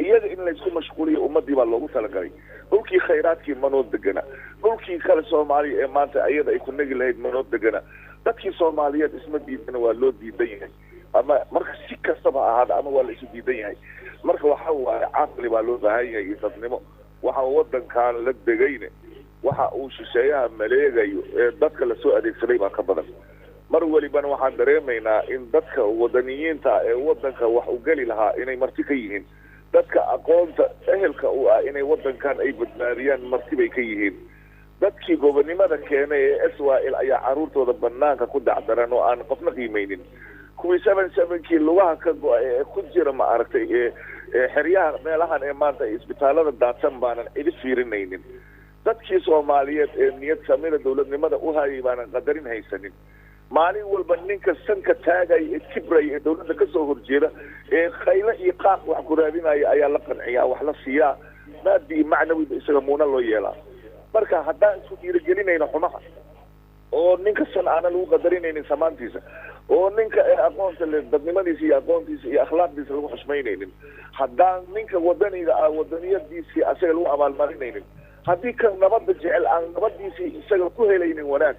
[SPEAKER 4] iyaga in laysku mashquuliyo ummadii baa loogu talagalay dhulkii khayraadkii manoo degana dhulkii kale soomaaliya ee maanta iyada ay ku negi lahayd manoo degana dadkii soomaaliyeed isma diidana waa loo diidan yahay ama marka si kastaba ahaada ama waa la isu diidan yahay marka waxa waaye caqli baa loo baahan yahay iyo dadnimo waxa waddankan la degayne waxa uu shisheeyaha maleegayo ee dadka lasoo adeegsaday baa ka badan mar walibana waxaan dareemaynaa in dadka wadaniyiinta ee waddanka wax u geli lahaa inay marti ka yihiin dadka aqoonta ehelka u ah inay waddankan ay badbaadiyaan marti bay ka yihiin dadkii gobonimada keenay ee Israel ayaa caruurtooda banaanka ku dacdaran oo aan qofna qiimaynin kuwii 77kii lugaha ka go'ay ee ku jira ma aragtay xeryaha meelahan ee maanta isbitaalada daadsan baanan cidi fiirinaynin dadkii Soomaaliyeed ee niyad samida dawladnimada u hayay baanan qadarin haysanin maalin walba ninka sanka taagay ee kibray ee dawladda ka soo horjeeda ee khayla iyo qaaq wax ku raadinaya ayaa la qanciyaa wax la siiyaa maadii macnawi isaga muuna loo yeelaa marka haddaan isku dhiirigelinayno xumaha oo ninka san aanan lagu qadarinaynin samaantiisa oo ninka aqoonta leh dadnimadiisa iyo aqoontiisa iyo akhlaaqdiisa lagu xushmaynaynin haddaan ninka wadaniga ah wadaniyadiisii asaga lagu abaalmarinaynin haddii ka nabadda jecel aan nabadiisii isaga ku helaynin wanaag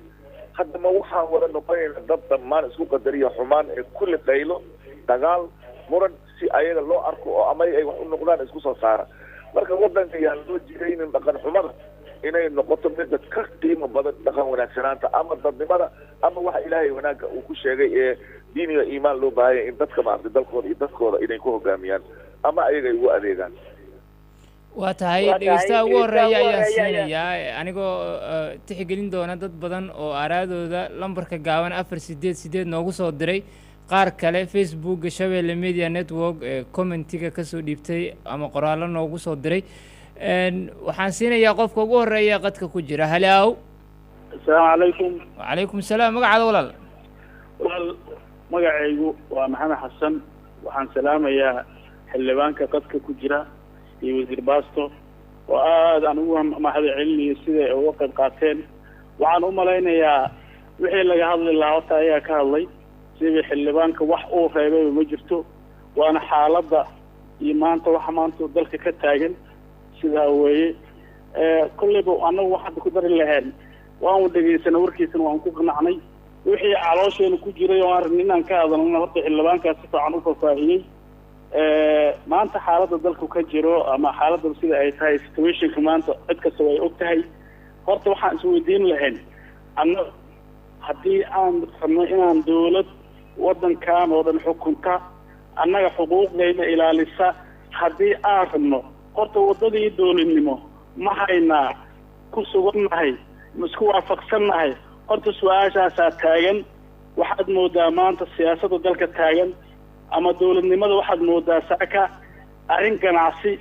[SPEAKER 4] haddama waxaan wada noqonayna dad dhammaan isku qadariya xumaan ee kulli qaylo dagaal muran si ayaga loo arko oo ama ay wax u noqdaan isku soo saara marka waddanka yaan loo jiraynin dhaqan xumada inay noqoto mid ka qiimo badan dhaqan wanaagsanaanta ama dadnimada ama waxa ilaahay wanaagga uu ku sheegay ee diin iyo iimaan loo baahaya in dadka maarta dalkooda iyo dadkooda inay ku hogaamiyaan ama ayaga ay ugu adeegaan
[SPEAKER 1] waa tahay dhegeystaha ugu horeeya ayaan siinayaa anigoo tixgelin doona dad badan oo araadooda lambarka gaaban 488 noogu soo diray qaar kale facebookga Shabeelle Media Network ee commentiga ka soo dhiibtay ama qoraallo noogu soo diray waxaan siinayaa qofka ugu horeeya qadka ku jira halaaw
[SPEAKER 7] assalaamu calaykum
[SPEAKER 1] wacalaykum salaam magacaada walaal
[SPEAKER 7] magacaygu waa maxamed xasan waxaan salaamayaa xildhibaanka qadka ku jira iyo wasiir baasto oo aad aan ugu mahadcelinayo sida ay uga qayb qaateen waxaan u malaynayaa wixii laga hadli lahaa horta ayaa ka hadlay sida xildhibaanka wax uu reebay ma jirto waana xaaladda iyo maanta waxa maanta dalka ka taagan sidaa weeye kolleyba annagu waxaad ku dari lahayn waan dhegeysanay warkiisana waan ku qanacnay wixii caloosheenna ku jiray oo aan rabnay inaan ka hadalno horta xildhibaankaas si fiican u faahfaahiyey maanta xaaladda dalku ka jiro ama xaaladda sida ay tahay situationka maanta cid kasta way og tahay horta waxaan isweydiin lahayn annaga haddii aan rabno inaan dawlad waddankan oo dhan xukunta annaga xuquuqdayna ilaalisa haddii aan rabno horta waddadii dowladnimo ma haynaa ku sugannahay ma isku waafaqsannahay horta su-aashaasaa taagan waxaad moodaa maanta siyaasadda dalka taagan ama dowladnimada waxaad moodaa saaka arrin ganacsi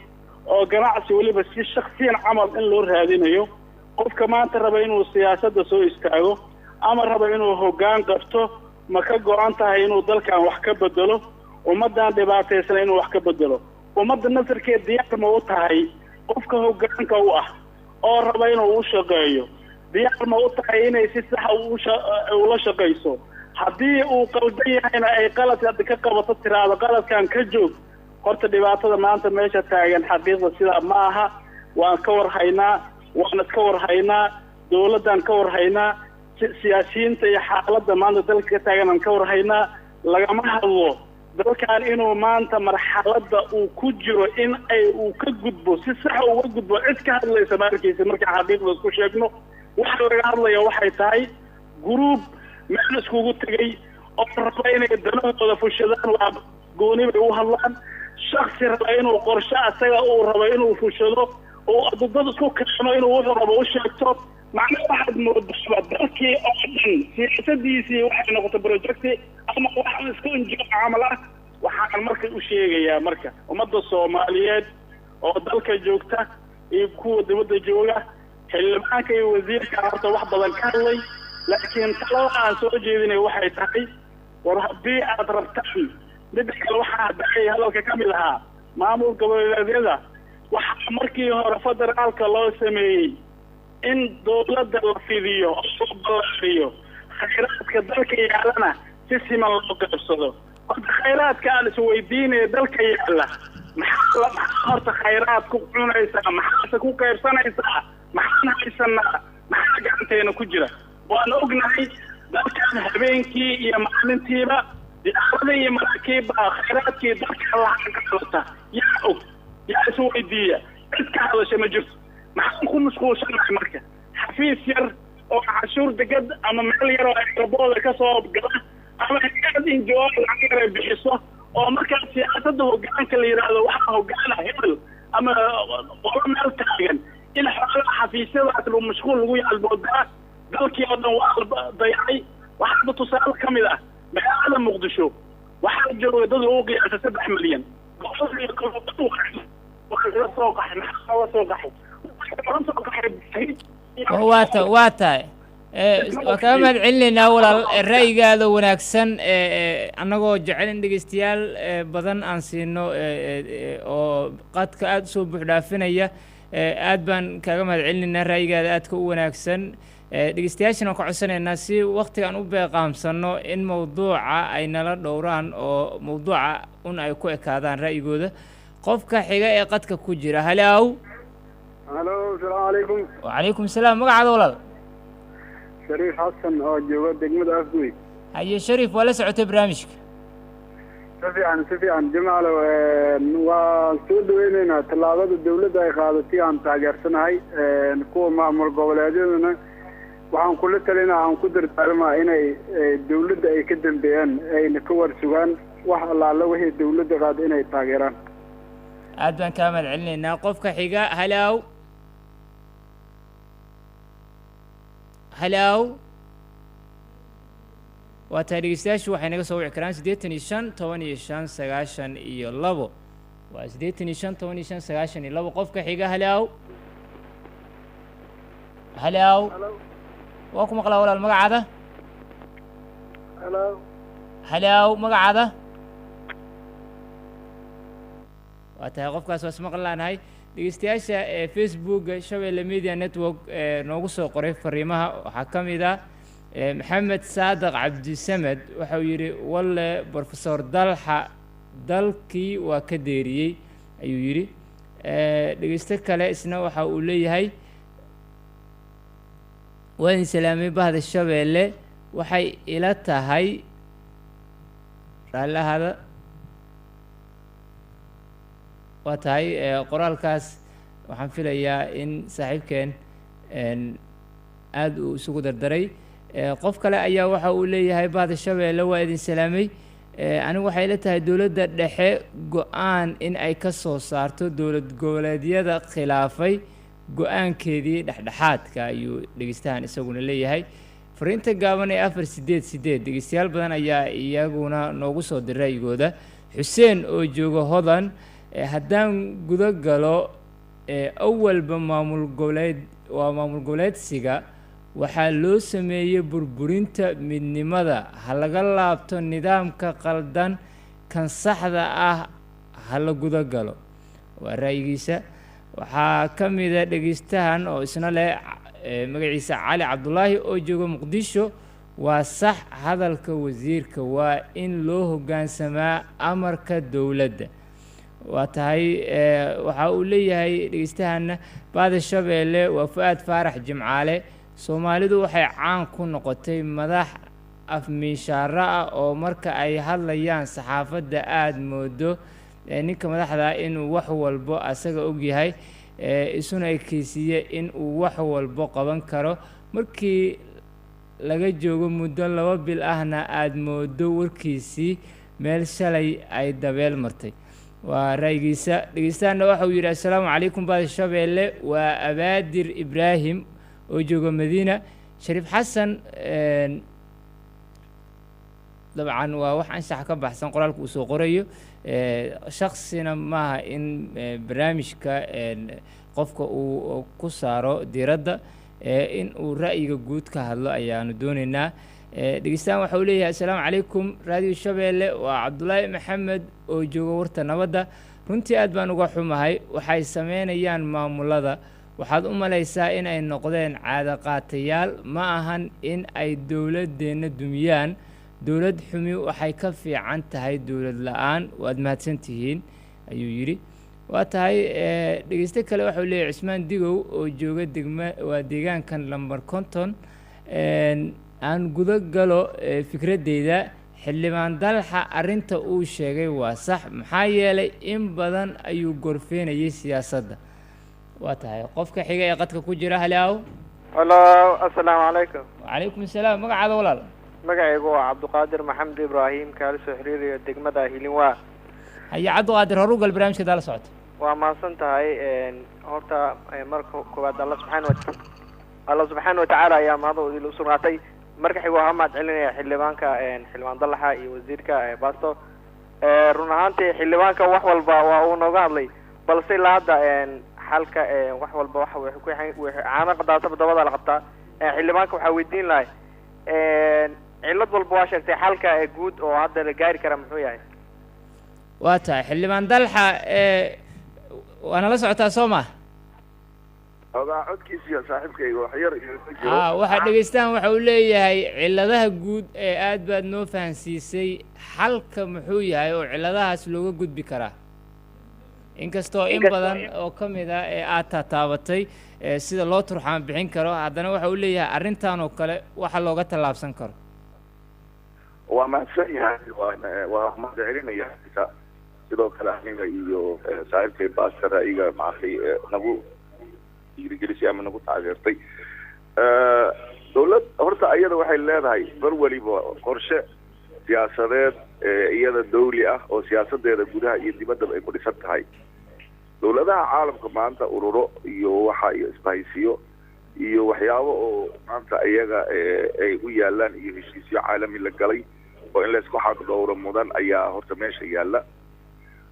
[SPEAKER 7] oo ganacsi weliba si shaksiyan camal in loo raadinayo qofka maanta raba inuu siyaasadda soo istaago ama raba inuu hoggaan qabto ma ka go-an tahay inuu dalkan wax ka bedelo ummaddan dhibaataysana inuu wax ka bedelo ummadda nasarkeed diyaar ma u tahay qofka hoggaanka u ah oo raba inuu u shaqeeyo diyaar ma u tahay inay si saxa ula shaqayso haddii uu qaldan yahayna ay qaladka ka qabato tiraado qaladkan ka joog horta dhibaatada maanta meesha taagan xaqiiqda sidaa ma aha waan ka warhaynaa waan iska warhaynaa dawladdan ka warhaynaa siyaasiyiinta iyo xaaladda maanta dalka ka taagan aan ka warhaynaa lagama hadlo dalkan inuu maanta marxaladda uu ku jiro in uu ka gudbo si sax uga gudbo cid ka hadlaysa ma arkaysa markaan xaqiiqda isku sheegno waxa laga hadlaya waxay tahay guruub meel iskugu tegay oo raba inay danahooda fushadaan waa gooni bay u hadlaan shaksi raba inuu qorshe asaga uu rabo inuu fushado oo dad isku keeno inuu wuxuu rabo u sheegto macnaha waxaad moodaa dalkii oo dhan siyaasadiisii waxay noqotay projecti ama wax isku injiro camal ah waxaan marka u sheegayaa marka ummadda Soomaaliyeed oo dalka joogta iyo kuwa dibadda jooga xildhibaanka iyo wasiirka horta wax badan ka hadlay laakiin talada aan soo jeedinay waxay tahay war haddii aad rabtaan midda kale waxaa dhacay hadalka ka mid ahaa maamul goboleedyada waxaa markii hore federaalka loo sameeyey in dowladda la fidiyo oo ballaariyo khayraadka dalka yaalana si siman loo qaybsado horta khayraadka aan isweydiinaya dalka yaala maxaa horta khayraad ku cunaysaa maxaase ku qaybsanaysaa maxaan haysanaa maxaa gacanteena ku jira waan ognahay dalkan habeenkii iyo maalintiiba diyaarada iyo maraakiibba khayraadkii dalka lacag ka qabata yaa og yaa isweydiiya cid ka hadasha ma jirto maxaan ku mashquulsanahay marka xafiis yar oo cashuur degad ama meel yar oo airabooda ka soo gala ama hay-ad injoo lacag yar ay bixiso oo markaa siyaasadda hoggaanka la yidhaahdo waxaa hoggaana hebel ama qolo meel taagan in xoolaha xafiisyadaas lagu mashquul lagu yaalboodaa dalkii oo dhan waa dayacay waxaaba tusaale ka mid ah magaalada muqdisho waxaa jooga dad ugu qiyaasa 3 milyan
[SPEAKER 1] waa tahay waa kaga mahad celinaynaa walaal ra'yigaada wanaagsan annagoo jecel in dhegeystayaal badan aan siino oo qadka aada usoo buuxdhaafinaya aad baan kaaga mahad celinaynaa ra'yigaada aadka u wanaagsan dhegeystayaashana ka codsanaynaa si waqtigan u beeqaamsano in mawduuca ay nala dhowraan oo mawduuca un ay ku ekaadaan ra'yigooda qofka xiga ee qadka ku jira halow
[SPEAKER 8] السلام عليكم.
[SPEAKER 1] وعليكم السلام مقعد ولد
[SPEAKER 8] شريف حسن oo jooga degmada Afgoy.
[SPEAKER 1] haye Sharif wala socotay barnaamijka
[SPEAKER 8] sifiican jamaalo waa soo dhaweynayna talaabada dawladda ay qaadatay aan taageersanahay kuwa maamul goboleedyadana waxaan kula talinayaa aan ku dardaarmaa inay dawladda ay ka dambeeyaan ayna ka warsugaan wax allaala wixii dawladda qaad inay taageeraan
[SPEAKER 1] aad baan ka mahad celinaynaa qofka xiga halow هلاو وتاريخياش waxay naga soo wici karaan 85 15 9 iyo 2 waa 85 15 9 iyo 2 qofka xiga halaw waa ku maqlaa walaal magacaada halaw magacaada waa tahay qofkaas waa ismaqlaanahay dhegeystayaasha Facebook Shabeelle Media Network noogu soo qoray fariimaha waxaa ka mid ah Maxamed Saadiq Cabdi Samed waxa uu yiri walle Professor Dalxa dalkii waa ka deeriyay ayuu yiri dhegeysto kale isna waxa uu leeyahay waa idin salaamay bahda shabeelle waxay ila tahay raallahada waa tahay qoraalkaas waxaan filayaa in saaxiibkeen aada uu isugu dardaray qof kale ayaa waxa uu leeyahay bahda shabeelle waa idin salaamay anigu waxay ila tahay dowladda dhexe go-aan in ay ka soo saarto dowlad goboleedyada khilaafay go-aankeedii dhexdhexaadka ayuu dhegeystahan isaguna leeyahay fariinta gaaban ee 488 dhegeystayaal badan ayaa iyaguna noogu soo diray ra'yigooda xuseen oo jooga hodan haddaan guda galo awalba maamul goboleedsiga waxaa loo sameeyey burburinta midnimada ha laga laabto nidaamka qaldan kan saxda ah ha la guda galo waa ra'yigiisa waxaa ka mida dhegeystahan oo isna leh magaciisa cali cabdulaahi oo jooga muqdisho waa sax hadalka wasiirka waa in loo hoggaansamaa amarka dowladda waa tahay waxa uu leeyahay dhegeystahanna bahda shabeelle waa fu-aad faarax jimcaale soomaalidu waxay caan ku noqotay madax afmiishaaro ah oo marka ay hadlayaan saxaafadda aada moodo ninka madaxda inuu wax walbo asaga ogyahay isuna ekeysiiye in uu wax walbo qaban karo markii laga joogo muddo 2 bil ahna aada moodo warkiisii meel shalay ay dabeel martay waa ra'yigiisa dhegeystaana waxa uu yidhi assalaamu calaykum bahda shabeelle waa abaadir ibraahim oo jooga madiina shariif xasan dabcan waa wax anshax ka baxsan qoraalka uu soo qorayo shaksina maaha in barnaamijka qofka uu ku saaro diiradda in uu ra'yiga guud ka hadlo ayaanu doonaynaa dhegeystaan waxa uu leeyahay assalaamu calaykum raadiyo shabeelle waa cabdulaahi maxamed oo jooga warta nabadda runtii aad baan uga xumahay waxay sameynayaan maamulada waxaad u malaysaa in ay noqdeen caado qaatayaal ma ahan in ay dowladeenna dumiyaan dowlad xumi waxay ka fiican tahay dowlad la-aan waad mahadsantihiin ayuu yidhi waa tahay dhegeyste kale waxau leeyahay cismaan digow oo jooga waa deegaankan lambar konton aan guda galo fikradeyda xildhibaan dalxa arrinta uu sheegay waa sax maxaa yeelay in badan ayuu gorfeenayay siyaasadda waa tahay qofka xiga ee qadka ku jira halaaw
[SPEAKER 9] halo assalaamu calaykum
[SPEAKER 1] wacalaykum assalaam magacaada walaal
[SPEAKER 9] magacaygu waa cabdiqaadir maxamed ibraahim kaala soo xiriirayo degmada hilinwaa
[SPEAKER 1] haya cabdiqaadir horugal barnaamijka daala socota
[SPEAKER 9] waa mahadsan tahay horta marka koowaad alla subxaana watacaala ayaa mahadooda u sugnaatay marka xigo waxaa mahad celinaya xildhibaanka xildhibaan dalaxa iyo wasiirka baasto run ahaantii xildhibaanka wax walba waa uu nooga hadlay balse ilaa hadda xalka wax walba waxa caano qadaasaba dabada la qabtaa xildhibaanka waxaa weydiin lahay cillad walba waa sheegtay xalka guud oo hadda la gaari kara muxuu yahay
[SPEAKER 1] waa tahay xildhibaan dalxa waana la socotaa soo ma
[SPEAKER 4] ogaa codkiisiya saaxiibkayga wax yar
[SPEAKER 1] waxaa dhegeystaan waxa uu leeyahay cilladaha guud ee aad baad noo fahansiisay xalka muxuu yahay oo cilladahaas looga gudbi karaa inkastoo in badan oo ka mid ah ee aad tataabatay sida loo turxaan bixin karo haddana waxa uu leeyahay arrintan oo kale waxa looga tallaabsan karo
[SPEAKER 4] waa mahadsan yahay waa mahad celinaya sidoo kale aniga iyo saaxiibkay baastar iga maartay nagu dhiirigelisay ama nagu taageertay dowlad horta iyada waxay leedahay bar waliba qorshe siyaasadeed iyada dawli ah oo siyaasadeeda gudaha iyo dibaddaba ay ku dhisan tahay dowladaha caalamka maanta ururo iyo waxa iyo isbahaysiyo iyo waxyaabo oo maanta iyaga ay u yaalaan iyo heshiisyo caalami la galay oo in laysku xaq dhowro mudan ayaa horta meesha yaalla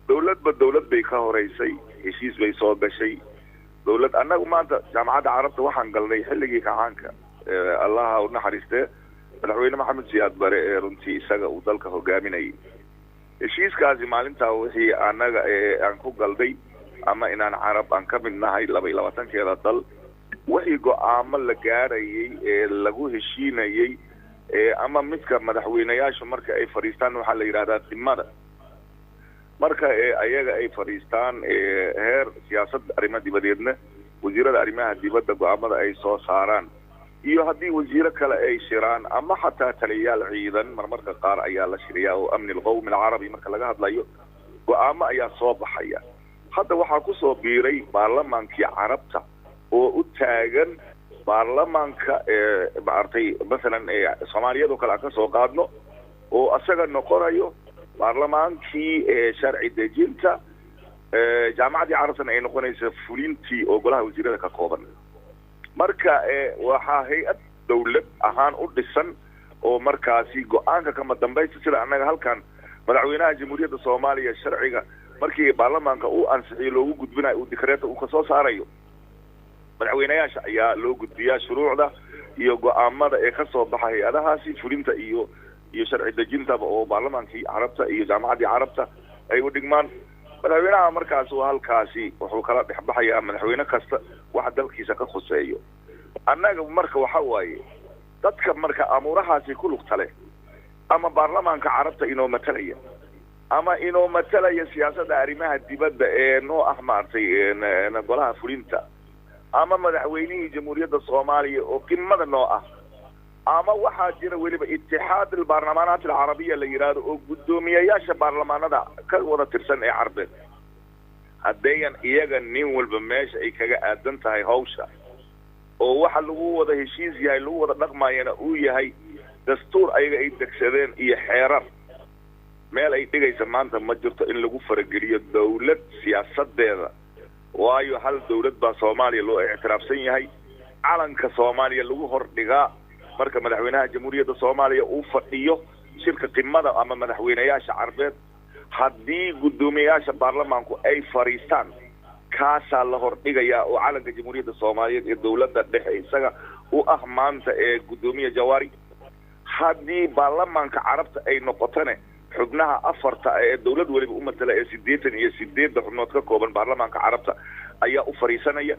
[SPEAKER 4] dowladba dowlad bay ka horeysay heshiis bay soo gashay dowlad annagu maanta jaamacadda carabta waxaan galnay xilligii kacaanka allaha u naxariistee madaxweyne maxamed siyaad bare ee runtii isaga uu dalka hogaaminayay heshiiskaasi maalintaa wixii annaga aan ku galday ama inaan carab aan ka mid nahay 22-keeda dal wixii go-aamo la gaarayay ee lagu heshiinayay ama midka madaxweyneyaashu marka ay fadhiistaan waxaa la yidhahdaa dimada marka ayaga ay fadhiistaan heer siyaasadda arrimaha dibadeedna wasiirada arrimaha dibadda go'aamada ay soo saaraan iyo haddii wasiiro kale ay shiraan ama xataa taliyayaal ciidan marmarka qaar ayaa la shiriyaa oo amni alqowmi alcarabi marka laga hadlayo go'aamo ayaa soo baxaya hadda waxaa kusoo biiray baarlamaankii carabta oo u taagan baarlamaanka maartay masalan soomaaliyadoo kale aan ka soo qaadno oo asaga noqonayo baarlamaankii sharci dejinta jaamacaddii carabtana ay noqonaysa fulintii oo golaha wasiirada ka kooban marka waxaa hay-ad dawlad ahaan u dhisan oo markaasi go-aanka kama dambaysta sida annaga halkan madaxweynaha jamhuuriyadda soomaaliya sharciga markii baarlamaanka uu ansixiyo loogu gudbinayo uu dikreeta uu kasoo saarayo madaxweynayaasha ayaa loo gudbiyaa shuruucda iyo go-aamada ee kasoo baxa hay-adahaasi fulinta iyo sharci dejintaba oo baarlamaankii carabta iyo jaamacaddii carabta ay u dhigmaan madaxweynaha markaas oo halkaasi wuxuu kala dhexbaxayaa madaxweyne kasta waxa dalkiisa ka khuseeyo annaga marka waxa waaye dadka marka amuurahaasi ku lugta leh ama baarlamaanka carabta inoo matalaya ama inoo matalaya siyaasadda arrimaha dibadda ee noo ah maartay golaha fulinta ama madaxweynihii jamhuuriyadda soomaaliya oo qimada noo ah ama waxaa jira weliba itixaad albaarlamaanaat alcarabiya la yidhaahdo oo guddoomiyayaasha baarlamaanada ka wada tirsan ee carbeed haddayan iyaga nin walba meesha ay kaga aadan tahay hawsha oo waxa lagu wada heshiis yahay lagu wada dhaqmayana uu yahay dastuur ayaga ay degsadeen iyo xeerar meel ay dhigaysa maanta ma jirto in lagu farageliyo dawlad siyaasadeeda waayo hal dawlad baa soomaaliya loo ictiraafsan yahay calanka soomaaliya lagu hordhigaa marka madaxweynaha jamhuuriyadda soomaaliya uu fadhiyo shirka qimada ama madaxweynayaasha carbeed haddii guddoomiyayaasha baarlamaanku ay fadhiistaan kaasaa la hordhigayaa oo calanka jamhuuriyadda soomaaliyeed ee dawladda dhexe isaga u ah maanta ee guddoomiye jawaari haddii baarlamaanka carabta ay noqotane xubnaha afarta ee dawlad weliba u matala ee 88 xubnood ka kooban baarlamaanka carabta ayaa u fadhiisanaya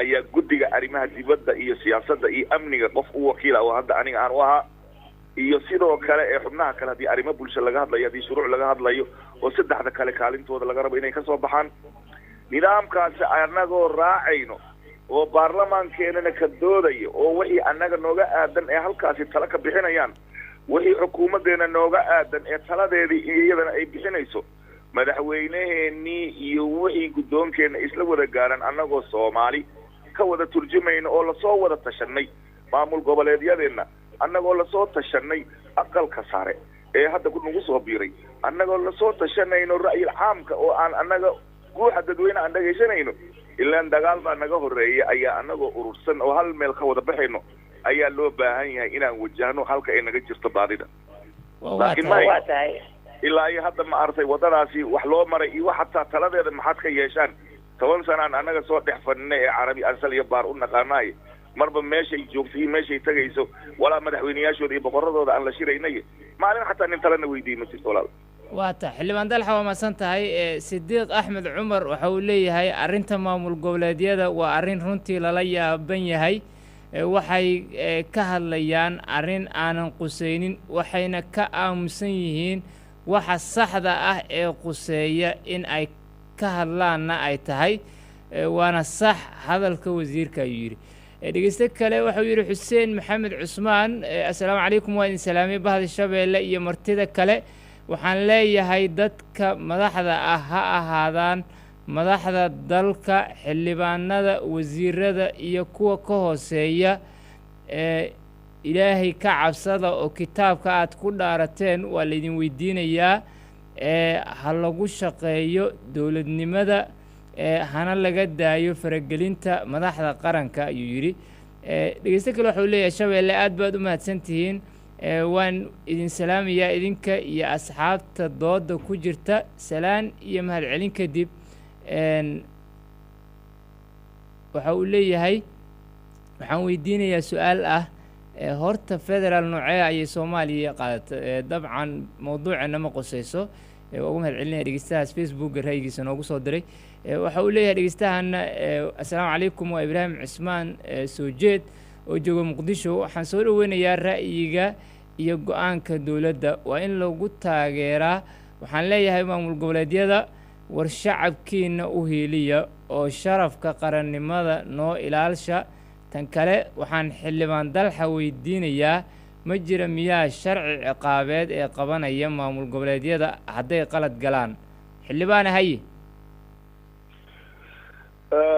[SPEAKER 4] ayaa guddiga arrimaha dibadda iyo siyaasadda iyo amniga qof u wakiila oo hadda aniga aan u ahaa iyo sidoo kale ee xubnaha kale haddii arrimo bulsho laga hadlayo haddii shuruuc laga hadlayo oo saddexda kale kaalintooda laga rabo inay kasoo baxaan nidaamkaasi annagoo raacayno oo baarlamaankeenana ka doodayo oo wixii annaga nooga aadan ee halkaasi tala ka bixinayaan wixii xukuumaddeena nooga aadan ee taladeedii iyadana ay bixinayso madaxweyneheenii iyo wixii guddoonkeena isla wada gaaran annagoo soomaali ka wada turjumayno oo lasoo wada tashanay maamul goboleedyadeenna annagoo lasoo tashanay aqalka sare ee hadda nagu soo biiray annagoo lasoo tashanayno ra'yil caamka oo aan annaga guuxa dadweyne aan dhagaysanayno ilaan dagaal baa naga horreeyay ayaa annagoo urursan oo hal meel ka wada baxayno ayaa loo baahan yahay inaan wajahno halka ay naga jirto baadida laakiin ilaa iyo hadda ma artay waddadaasi wax loo maray iyo wax hataa taladeeda maxaad ka yeeshaan 10 sanaan annaga soo dhex fadhinay ee carabi asal iyo baar u naqaanaay marba meeshay joogto iyo meeshay tagayso walaa madaxweynayaashooda iyo boqoradooda aan la shiraynay maalin xataa nin talena weydiin ma jirto walaal
[SPEAKER 1] waata xildhibaan dalxa waa mahadsan tahay sidiiq axmed cumar waxa uu leeyahay arrinta maamul goboleedyada waa arrin runtii lala yaaban yahay waxay ka hadlayaan arrin aanan qusaynin waxayna ka aamusan yihiin waxa saxda ah ee quseeya in ay ka hadlaanna ay tahay waana sax hadalka wasiirka ayuu yidhi dhegeyste kale waxau yidhi xuseen maxamed cusmaan assalaamu calaykum waa idin salaamay bahda shabeelle iyo martida kale waxaan leeyahay dadka madaxda ah ha ahaadaan madaxda dalka xildhibaanada wasiirada iyo kuwa ka hooseeya ilaahay ka cabsada oo kitaabka aad ku dhaarateen waa laydin weydiinayaa ha lagu shaqeeyo dowladnimada hana laga daayo faragelinta madaxda qaranka ayuu yidhi dhegeyste kale waxau leeyahay shabeelle aad baad u mahadsantihiin waan idin salaamayaa idinka iyo asxaabta dooda ku jirta salaan iyo mahadcelin kadib waxa uu leeyahay waxaan weydiinayaa su-aal ah horta federaal noocee ayay soomaaliya qaadatay dabcan mawduuceena ma qoseyso waa ugu mahadcelinaya dhegeystahaas facebookga ra'yigiisa noogu soo diray waxa uu leeyahay dhegeystahanna assalaamu calaykum waa ibraahim cismaan soo jeed oo jooga muqdisho waxaan soo dhaweynayaa ra'yiga iyo go-aanka dowladda waa in lagu taageeraa waxaan leeyahay maamul goboleedyada war shacabkiina u hiiliya oo sharafka qarannimada noo ilaalsha tan kale waxaan xildhibaan dalxa weydiinayaa ma jira miyaa sharci ciqaabeed ee qabanaya maamul goboleedyada hadday qalad galaan xildhibaan haye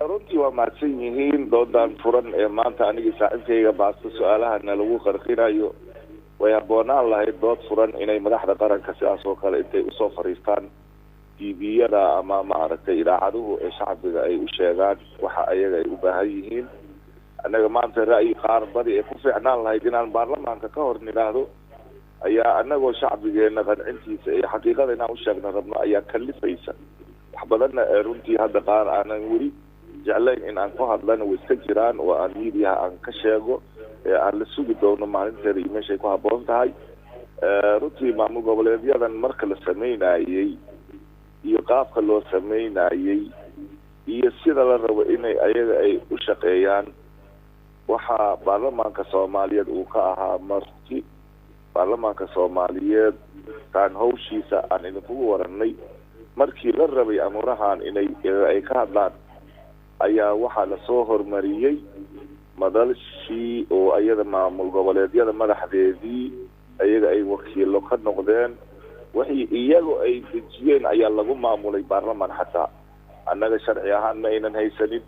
[SPEAKER 4] runtii waa mahadsan yihiin doodan furan ee maanta anigii saaxiibkayga baasto su-aalahana lagu qarqinayo way habboonaan lahayd dood furan inay madaxda qaranka sidaas oo kale intay usoo fadhiistaan tviyada ama maaragtay idaacaduhu ee shacbiga ay u sheegaan waxa ayaga ay u baahan yihiin annaga maanta ra'yi qaar badi ee ku fiicnaan lahayd inaan baarlamaanka ka hor nidhaahdo ayaa annagoo shacbigeena qancintiisa iyo xaqiiqada inaan u sheegna rabno ayaa kalifaysa wax badanna runtii hadda qaar aanan weli jeclayn in aan ku hadlana way iska jiraan oo aan miidiyaha aan ka sheego ee aan la sugi doono maalinteeda iyo meeshay ku habboon tahay runtii maamul goboleedyadan marka la sameynayey iyo qaabka loo sameynayey iyo sida la rabo inay ayaga ay u shaqeeyaan waxaa baarlamaanka soomaaliyeed uu ka ahaa marti baarlamaanka soomaaliyeed taan hawshiisa aan idinkugu waranay markii la rabay amuurahan inay ay ka hadlaan ayaa waxaa lasoo hormariyey madalshii oo ayada maamul goboleedyada madaxdeedii ayaga ay wakiilo ka noqdeen wixii iyagu ay dejiyeen ayaa lagu maamulay baarlamaan xataa annaga sharci ahaan ma aynan haysanin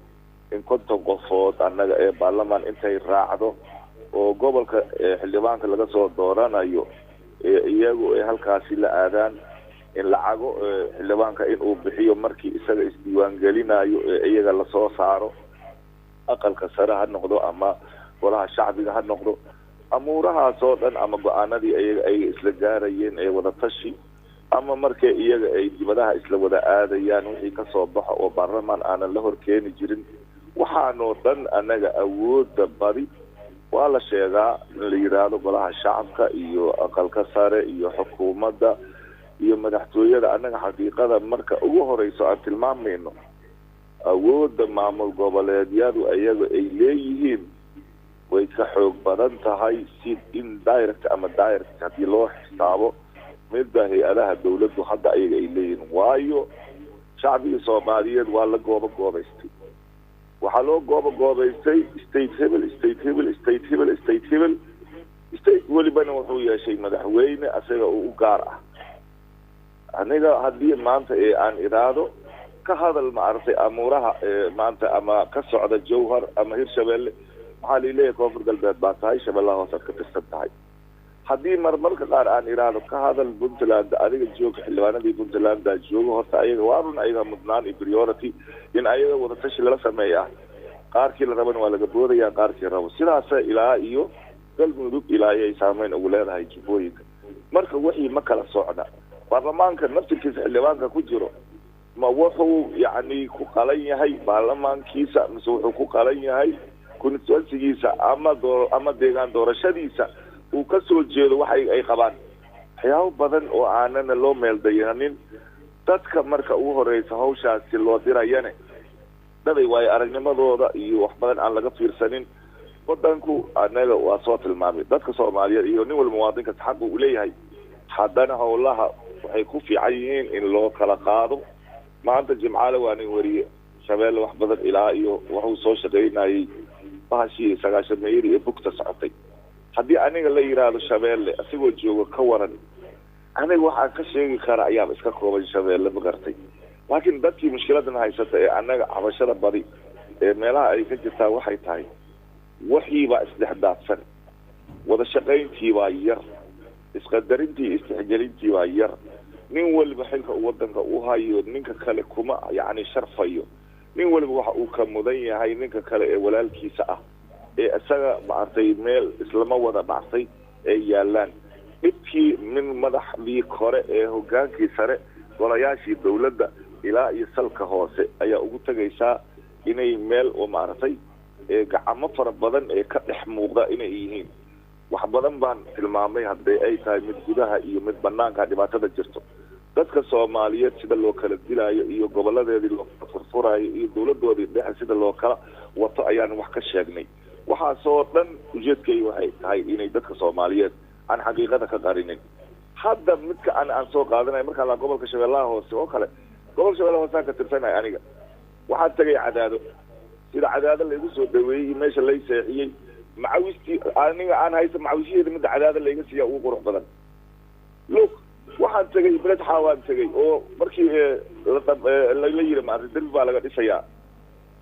[SPEAKER 4] in 50 qofood annaga ee baarlamaan intay raacdo oo gobolka xildhibaanka laga soo dooranayo iyagu ay halkaasi la aadaan in lacago xildhibaanka inuu bixiyo markii isaga isdiiwaan gelinayo iyaga la soo saaro aqalka sare ha noqdo ama golaha shacbiga ha noqdo amuurahaas oo dhan ama go-aanadii iyaga ay isla gaarayeen ee wada tashi ama markay iyaga ay dibadaha isla wada aadayaan wixii ka soo baxo oo baarlamaan aanan la hor keeni jirin waxaanoo dhan annaga awoodda badi waa la sheegaa in la yidhaahdo golaha shacabka iyo aqalka sare iyo xukuumadda iyo madaxtooyada annaga xaqiiqada marka ugu horeyso aan tilmaamayno awoodda maamul goboleedyadu ayaga ay leeyihiin way ka xoog badan tahay si indirect ama direct haddii loo xisaabo midda hay-adaha dawladdu hadda ayaga ay leeyihiin waayo shacbigii soomaaliyeed waa la goobaystay waxaa loo goobaystay state hebel state hebel state hebel state hebel state welibana wuxuu yeeshay madaxweyne isaga u gaar ah aniga haddii maanta ee aan iraado ka hadal maaragtay amuuraha maanta ama ka socda jowhar ama hirshabelle waxaa laleeyahay koonfur galbeed baa tahay shabeellaha hoose ka tirsan tahay haddii marmarka qaar aan iraado ka hadal puntland adiga jooga xildhibaanadii puntlandaa jooga horta ayaga waa run ayaga mudnaan iyo priority in ayaga wadatashi lala sameeya qaarkii la rabana waa laga boodaya qaarkii rabo sidaasa ilaa iyo galmudug ilaa ay saameyn ugu leedahay jubbooyinka marka wixii ma kala socda baarlamaanka naftirkiisa xildhibaanka ku jiro ma wuxuu yacni ku qalan yahay baarlamaankiisa mise wuxuu ku qalan yahay constituensigiisa ama deegaan doorashadiisa uu ka soo jeedo waxa ay qabaan waxyaabo badan oo aanana loo meeldayanin dadka marka ugu horeysa hawshaasi loo dirayane daday waayo aragnimadooda iyo wax badan aan laga fiirsanin wadanku anaga waa soo tilmaamay dadka soomaaliyeed iyo nin walba muwaadinka xaq uu leeyahay haddana howlaha waxay ku fiican yihiin in loo kala qaado maanta jimcaale waa nin wariye shabeelle wax badan ilaa iyo wuxuu soo shaqaynayay bahashii 9 mayri ee bugta socotay haddii aniga la yiraahdo shabeelle asigoo jooga ka waran aniga waxaan ka sheegi karaa ayaaba iska kooban shabeelle ma gartay laakiin dadkii mushkiladan haysata ee annaga cabashada badi ee meelaha ay ka jirtaa waxay tahay waxiibaa isdhexdaadsan wada shaqayntii baa yar isqadarintii istixgelintii baa yar nin waliba xilka uu wadanka u hayo ninka kale kuma yacni sharfayo nin waliba waxa uu ka mudan yahay ninka kale ee walaalkiisa ah ee isaga maartay meel islama wada dhactay ee yaalaan midkii min madaxdii kore ee hogaankii sare golayaashii dawladda ilaa iyo salka hoose ayaa ugu tagaysaa inay meel oo maartay ee gacamo fara badan ee ka dhex muuqda inay yihiin wax badan baan tilmaamay haddii ay tahay mid gudaha iyo mid banaanka dhibaatada jirto dadka Soomaaliyeed sida loo kala dilaayo iyo goboladeedii loo furfurayo iyo dawladoodii dhexe sida loo kala wato ayaan wax ka sheegnay waxa soo dhan ujeedkay waxay tahay inay dadka Soomaaliyeed aan xaqiiqada ka qarinin hadda midka aan soo qaadanayo markaa la gobolka shabeellaha hoose oo kale gobolka shabeellaha hoose aan ka tirsanahay aniga waxaan tagay cadaado sida cadaado laygu soo dhaweeyey meesha lay seexiyey macawistii aniga aan haysa macawishiheeda midda cadaado layga siiya ugu qurux badan look waxaan tagay beled xaawaan tagay oo markii la yiri maartay derbi baa laga dhisayaa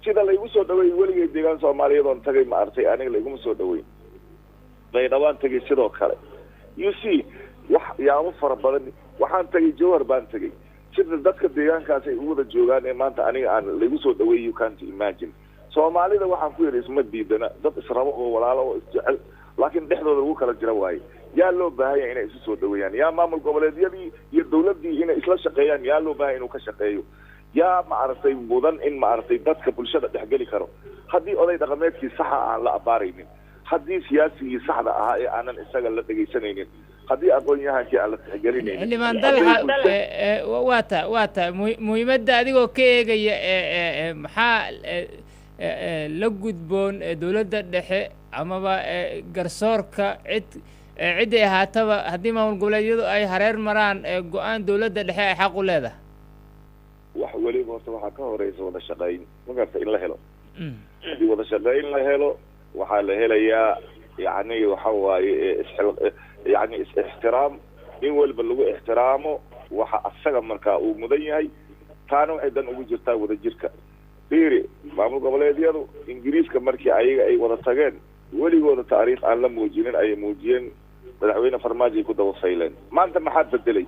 [SPEAKER 4] sida laygu soo dhaweeyey weligay deegaan soomaaliyeed oon tagay ma artay aniga layguma soo dhaweyn baydhawaan tagay sidoo kale you see wax yaabo fara badan waxaan tagay jawhar baan tagay sida dadka deegaankaas ay u wada joogaan ee maanta aniga aan laygu soo dhaweeyey you can't imagine soomaalida waxaan ku yidhi isma diidana dad israbo oo walaalo oo isjecel laakiin dhexdooda lagu kala jira waaye yaa loo baahanya inay isu soo dhaweeyaan yaa maamul goboleedyadii iyo dawladdii inay isla shaqeeyaan yaa loo baahanya inuu ka shaqeeyo yaa maaragtay mudan in maaragtay dadka bulshada dhexgeli karo haddii oday dhaqameedkii saxa aan la abaaraynin haddii siyaasigii saxda ahaa ee aanan isaga la dhegaysanaynin haddii aqoon-yahankii aan la tixgelinaynin
[SPEAKER 1] xildhibaan dalxa waa ta muhiimadda adigoo ka eegaya maxaa la gudboon dawladda dhexe amaba garsoorka cidday ahaataba haddii maamul goboleedyadu ay hareer maraan go-aan dawladda dhexe ay xaq u leedahay
[SPEAKER 4] wax weliba horta waxaa ka horeysa wada shaqayn magarta in la helo haddii wada shaqayn la helo waxaa la helayaa yani waxa waaye yani is-ixtiraam in waliba lagu ixtiraamo waxa asaga markaa uu mudan yahay taana waxay dan ugu jirtaa wada jirka fiiri maamul goboleedyadu ingiriiska markii ayaga ay wada tageen weligooda taariikh aan la muujinin ayay muujiyeen madaxweyne farmaajo ay ku daba fayleen maanta maxaa bedelay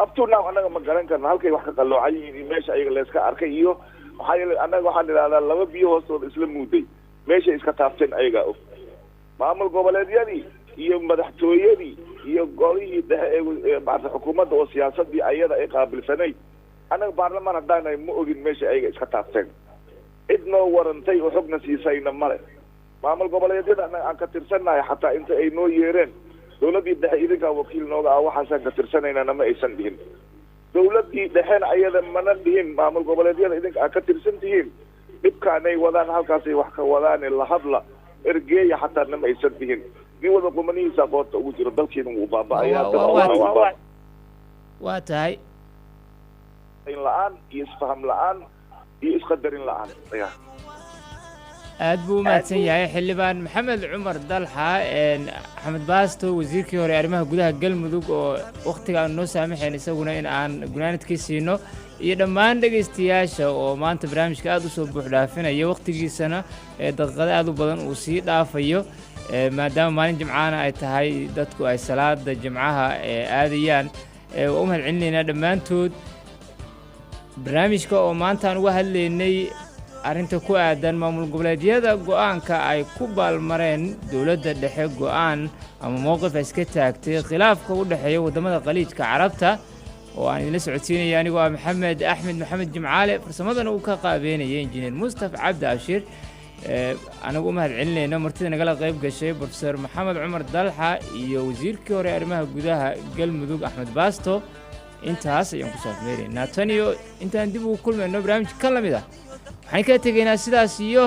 [SPEAKER 4] up to now annaga ma garan karna halkay wax ka qalloocan yihiin iyo meesha ayaga layska arkay iyo maxaa yeelay annaga waxaan idhahdaa laba biyo hoostooda isla muuday meeshay iska taabteen ayagaa og maamul goboleedyadii iyo madaxtooyadii iyo golihii dhexe ee maarata xukuumadda oo siyaasadii ayada ay qaabilsanayd annaga baarlamaan haddaanay ma ogin meesha ayaga iska taabteen cid noo warantay oo xogna siisayna male maamul goboleedyada annaga aan ka tirsannahay xataa inta ay noo yeereen dawladdii dhexe idinkaa wakiil nooga ah waxaasaan ka tirsanaynana ma aysan dhihin dawladdii dhexena ayada mana dhihin maamul goboleedyada idinka aad ka tirsan tihiin dhibkaanay wadaan halkaasay wax ka wadaane la hadla ergeeya xataa nama aysan dhihin nin wada qumanihiisa qoorta ugu jiro dalkeena wuu baaba'ayaa
[SPEAKER 1] waa tahay
[SPEAKER 4] in la-aan iyo isfaham la-aan iyo isqadarin la-aan
[SPEAKER 1] aad buu u mahadsan yahay xildhibaan maxamed cumar dalxa axmed baasto wasiirkii hore arrimaha gudaha galmudug oo wakhtiga aan noo saamaxayn isaguna in aan gunaanadkii siino iyo dhammaan dhegaystayaasha oo maanta barnaamijka aad u soo buuxdhaafinaya wakhtigiisana daqiiqado aad u badan uu sii dhaafayo maadaama maalin jimcaana ay tahay dadku ay salaada jimcaha aadayaan waa u mahad celinaynaa dhammaantood barnaamijka oo maanta aan uga hadlaynay arrinta ku aadan maamul goboleedyada go-aanka ay ku baalmareen dawladda dhexe go-aan ama mowqif ay iska taagtay khilaafka u dhexeeya waddamada khaliijka carabta oo aan idinla socodsiinaya anigoo ah maxamed axmed maxamed jimcaale farsamadana uu ka qaabeynaya injineer mustafa cabdi abshir anagu u mahad celinayna martida nagala qayb gashay brofesor maxamed cumar dalxa iyo wasiirkii hore arrimaha gudaha galmudug axmed baasto intaas ayaan ku saafmeeraynaa tan iyo intaan dib ugu kulmayno barnaamij ka lamid ah waxaan ka tegaynaa sidaas iyo